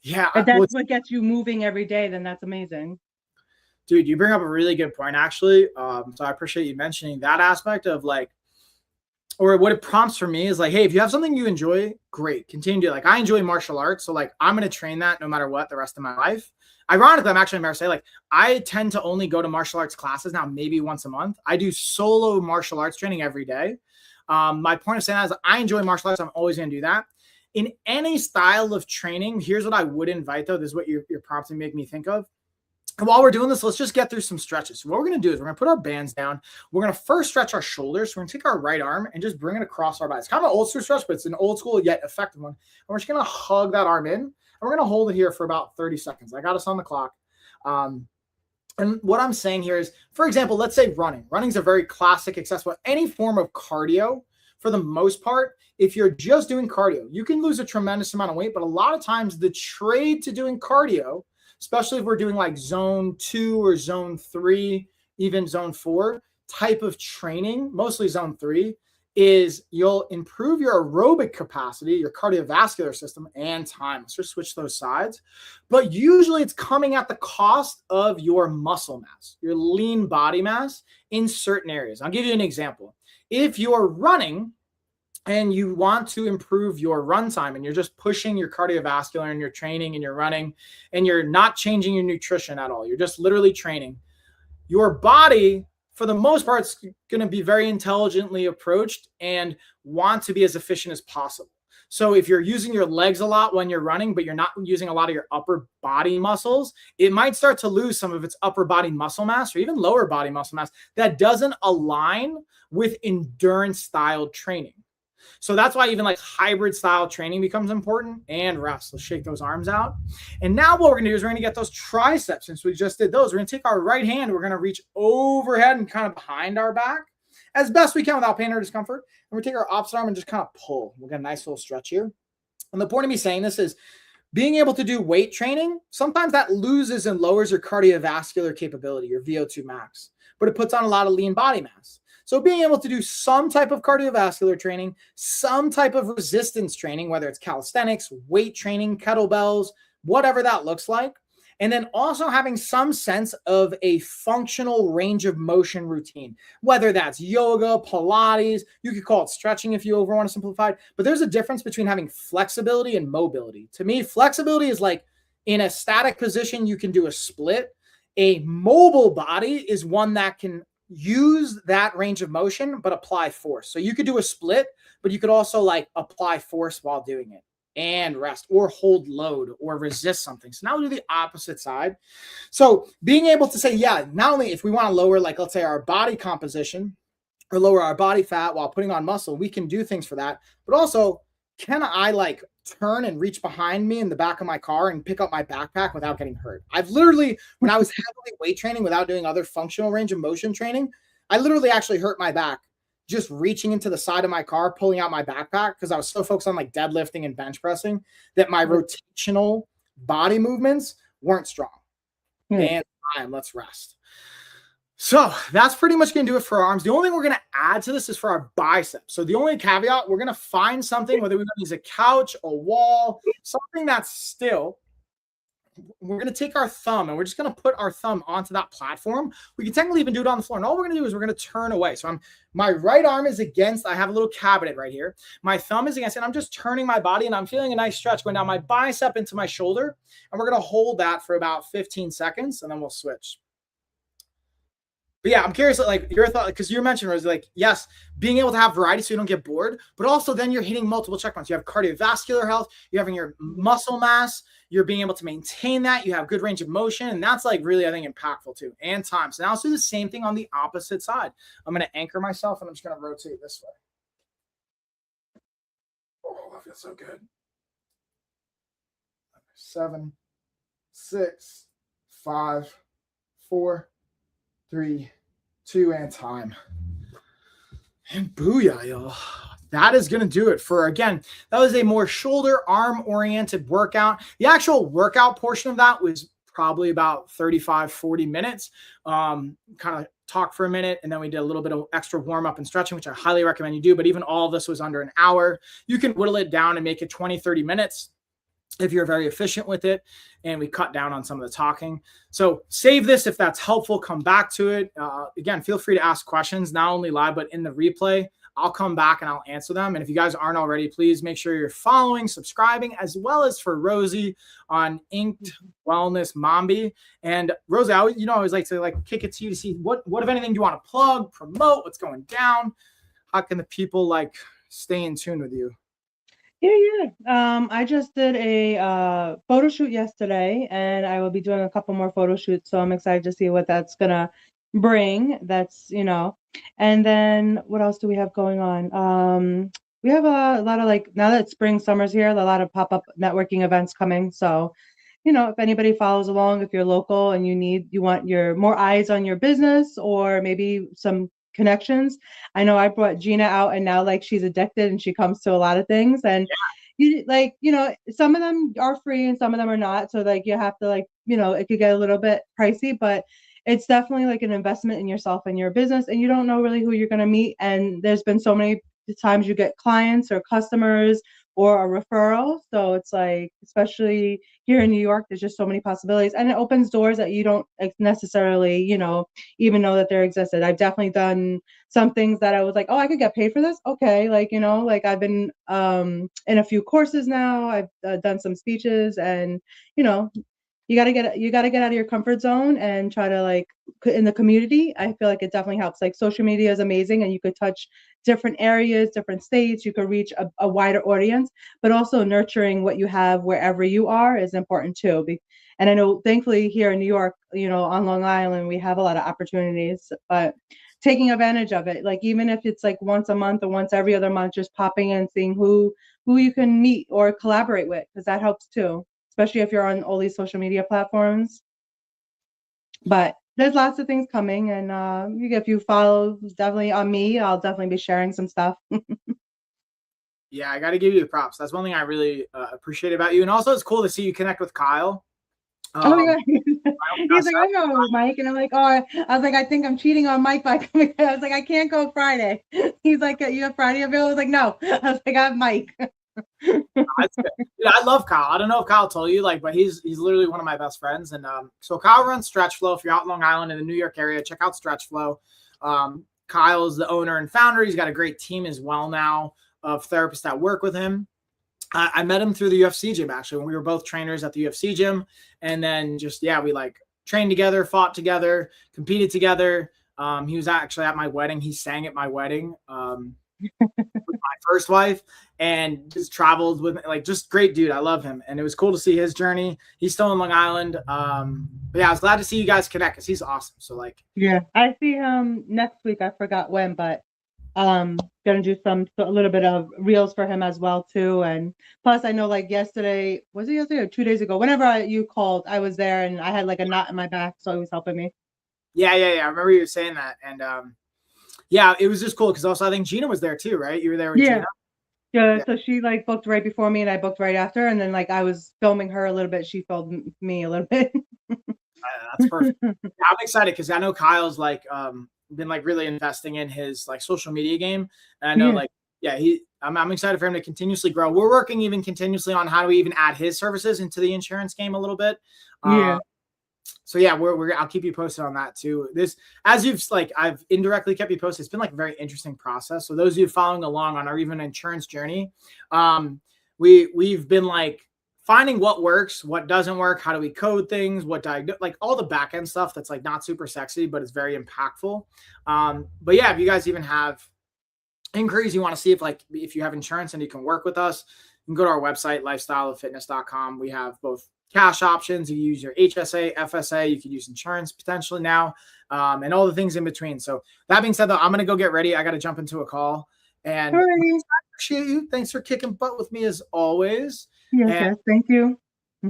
Yeah. If that's what gets you moving every day, then that's amazing. Dude, you bring up a really good point, actually. So I appreciate you mentioning that aspect of or what it prompts for me is hey, if you have something you enjoy, great, continue to do it. I enjoy martial arts, so I'm going to train that no matter what the rest of my life. Ironically, I'm actually embarrassed to say, I tend to only go to martial arts classes now, maybe once a month. I do solo martial arts training every day. My point of saying that is I enjoy martial arts. I'm always going to do that. In any style of training, here's what I would invite, though. This is what you're prompting make me think of. And while we're doing this, let's just get through some stretches. So what we're going to do is we're going to put our bands down. We're going to first stretch our shoulders. So we're going to take our right arm and just bring it across our body. It's kind of an old school stretch, but it's an old school yet effective one. And we're just going to hug that arm in. And we're going to hold it here for about 30 seconds. I got us on the clock. And what I'm saying here is, for example, let's say running. Running is a very classic, accessible, any form of cardio. For the most part, if you're just doing cardio, you can lose a tremendous amount of weight. But a lot of times the trade to doing cardio, especially if we're doing zone 2 or zone 3, even zone 4 type of training, mostly zone 3, is you'll improve your aerobic capacity, your cardiovascular system, and time. Let's just switch those sides. But usually it's coming at the cost of your muscle mass, your lean body mass in certain areas. I'll give you an example. If you're running and you want to improve your run time and you're just pushing your cardiovascular and you're training and you're running and you're not changing your nutrition at all, you're just literally training, your body, for the most part, is going to be very intelligently approached and want to be as efficient as possible. So if you're using your legs a lot when you're running, but you're not using a lot of your upper body muscles, it might start to lose some of its upper body muscle mass or even lower body muscle mass that doesn't align with endurance style training. So that's why even hybrid style training becomes important, and rest. Let's shake those arms out. And now what we're going to do is we're going to get those triceps. Since we just did those, we're going to take our right hand. We're going to reach overhead and kind of behind our back as best we can without pain or discomfort. And we're going to take our opposite arm and just kind of pull. We'll get a nice little stretch here. And the point of me saying this is being able to do weight training, sometimes that loses and lowers your cardiovascular capability, your VO2 max, but it puts on a lot of lean body mass. So being able to do some type of cardiovascular training, some type of resistance training, whether it's calisthenics, weight training, kettlebells, whatever that looks like, and then also having some sense of a functional range of motion routine, whether that's yoga, Pilates, you could call it stretching if you ever want to simplify it, but there's a difference between having flexibility and mobility. To me, flexibility is in a static position, you can do a split. A mobile body is one that can use that range of motion, but apply force. So you could do a split, but you could also apply force while doing it and rest or hold load or resist something. So now we do the opposite side. So being able to say, yeah, not only if we want to lower, let's say our body composition or lower our body fat while putting on muscle, we can do things for that. But also, can I turn and reach behind me in the back of my car and pick up my backpack without getting hurt? I've literally, when I was heavily weight training without doing other functional range of motion training, I literally actually hurt my back just reaching into the side of my car, pulling out my backpack because I was so focused on deadlifting and bench pressing that my rotational body movements weren't strong. And let's rest. So that's pretty much going to do it for our arms. The only thing we're going to add to this is for our biceps. So the only caveat, we're going to find something, whether we want to use a couch, a wall, something that's still. We're going to take our thumb and we're just going to put our thumb onto that platform. We can technically even do it on the floor. And all we're going to do is we're going to turn away. So my right arm is against, I have a little cabinet right here. My thumb is against it. I'm just turning my body and I'm feeling a nice stretch going down my bicep into my shoulder. And we're going to hold that for about 15 seconds and then we'll switch. But yeah, I'm curious, your thought, because you mentioned was yes, being able to have variety so you don't get bored, but also then you're hitting multiple checkpoints. You have cardiovascular health, you're having your muscle mass, you're being able to maintain that, you have good range of motion, and that's really, I think, impactful too, and time. So now let's do the same thing on the opposite side. I'm going to anchor myself and I'm just going to rotate this way. Oh, that feels so good. 7, 6, 5, 4, 3, 2, and time. And booyah, y'all. that is going to do it for, again, that was a more shoulder arm oriented workout. The actual workout portion of that was probably about 35, 40 minutes. Kind of talk for a minute, and then we did a little bit of extra warm up and stretching, which I highly recommend you do. But even all of this was under an hour. You can whittle it down and make it 20, 30 minutes if you're very efficient with it. And we cut down on some of the talking. So save this if that's helpful. Come back to it. Again, feel free to ask questions, not only live, but in the replay. I'll come back and I'll answer them. And if you guys aren't already, please make sure you're following, subscribing, as well as for Rosie on Inked Wellness Mombi. And Rosie, I always like to kick it to you to see what if anything, do you want to plug, promote, what's going down? How can the people stay in tune with you? Yeah. I just did a photo shoot yesterday, and I will be doing a couple more photo shoots. So I'm excited to see what that's gonna bring. That's, and then what else do we have going on? We have a lot of now that spring, summer's here, a lot of pop-up networking events coming. So, if anybody follows along, if you're local and you want your more eyes on your business or maybe some connections. I know I brought Gina out, and now she's addicted and she comes to a lot of things, and some of them are free and some of them are not. So you have to it could get a little bit pricey, but it's definitely an investment in yourself and your business, and you don't know really who you're going to meet. And there's been so many times you get clients or customers or a referral. So it's especially here in New York, there's just so many possibilities, and it opens doors that you don't necessarily, even know that there existed. I've definitely done some things that I was oh, I could get paid for this. Okay. I've been in a few courses now. I've done some speeches, and, you got to get out of your comfort zone and try to in the community. I feel it definitely helps. Social media is amazing, and you could touch different areas, different states. You could reach a wider audience, but also nurturing what you have wherever you are is important too. And I know, thankfully, here in New York, on Long Island, we have a lot of opportunities, but taking advantage of it, even if it's once a month or once every other month, just popping in, seeing who you can meet or collaborate with, because that helps too, especially if you're on all these social media platforms. But there's lots of things coming, and if you follow definitely on me, I'll definitely be sharing some stuff. Yeah, I got to give you the props. That's one thing I really appreciate about you. And also, it's cool to see you connect with Kyle. Oh yeah, he's I know Mike, and I'm oh, I was I think I'm cheating on Mike by coming. I was I can't go Friday. He's you have Friday available? I was no. I was I have Mike. I love Kyle. I don't know if Kyle told you, but he's literally one of my best friends. And so Kyle runs Stretch Flow. If you're out in Long Island in the New York area, check out Stretch Flow. Kyle is the owner and founder. He's got a great team as well now of therapists that work with him. I met him through the UFC gym, actually, when we were both trainers at the UFC gym. And then we trained together, fought together, competed together. He was actually at my wedding. He sang at my wedding. With my first wife, and just traveled with just great dude. I love him, and it was cool to see his journey. He's still in Long Island. But yeah, I was glad to see you guys connect because he's awesome. So yeah, I see him next week. I forgot when, but gonna do a little bit of reels for him as well too. And plus, I know yesterday, was it yesterday or 2 days ago? Whenever you called, I was there, and I had a knot in my back, so he was helping me. Yeah. I remember you saying that, and yeah, it was just cool because also I think Gina was there too, right? You were there with Gina. Yeah, so she booked right before me, and I booked right after, and then I was filming her a little bit. She filmed me a little bit. That's perfect. Yeah, I'm excited because I know Kyle's been really investing in his social media game, and I know I'm excited for him to continuously grow. We're working even continuously on how do we even add his services into the insurance game a little bit. So yeah, I'll keep you posted on that too. This, as you've I've indirectly kept you posted. It's been a very interesting process. So those of you following along on our even insurance journey, we've been finding what works, what doesn't work, how do we code things, what all the back end stuff that's not super sexy, but it's very impactful. But yeah, if you guys even have inquiries, you want to see if you have insurance and you can work with us, you can go to our website, lifestyleoffitness.com. We have both cash options. You use your HSA, FSA. You could use insurance potentially now, and all the things in between. So that being said, though, I'm going to go get ready. I got to jump into a call. And I appreciate you. Thanks for kicking butt with me as always. Yes, thank you.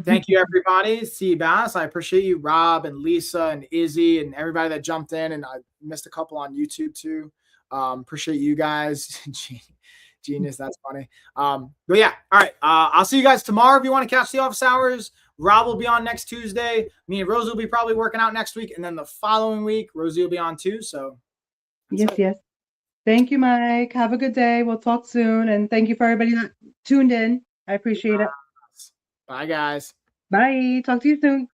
Thank you, everybody. Seabass, I appreciate you. Rob and Lisa and Izzy and everybody that jumped in. And I missed a couple on YouTube too. Appreciate you guys. Genius. That's funny. But yeah, all right. I'll see you guys tomorrow if you want to catch the office hours. Rob will be on next Tuesday. Me and Rosie will be probably working out next week, and then the following week, Rosie will be on too. So yes. Thank you, Mike. Have a good day. We'll talk soon, and thank you for everybody that tuned in. I appreciate it. Bye, guys. Bye. Talk to you soon.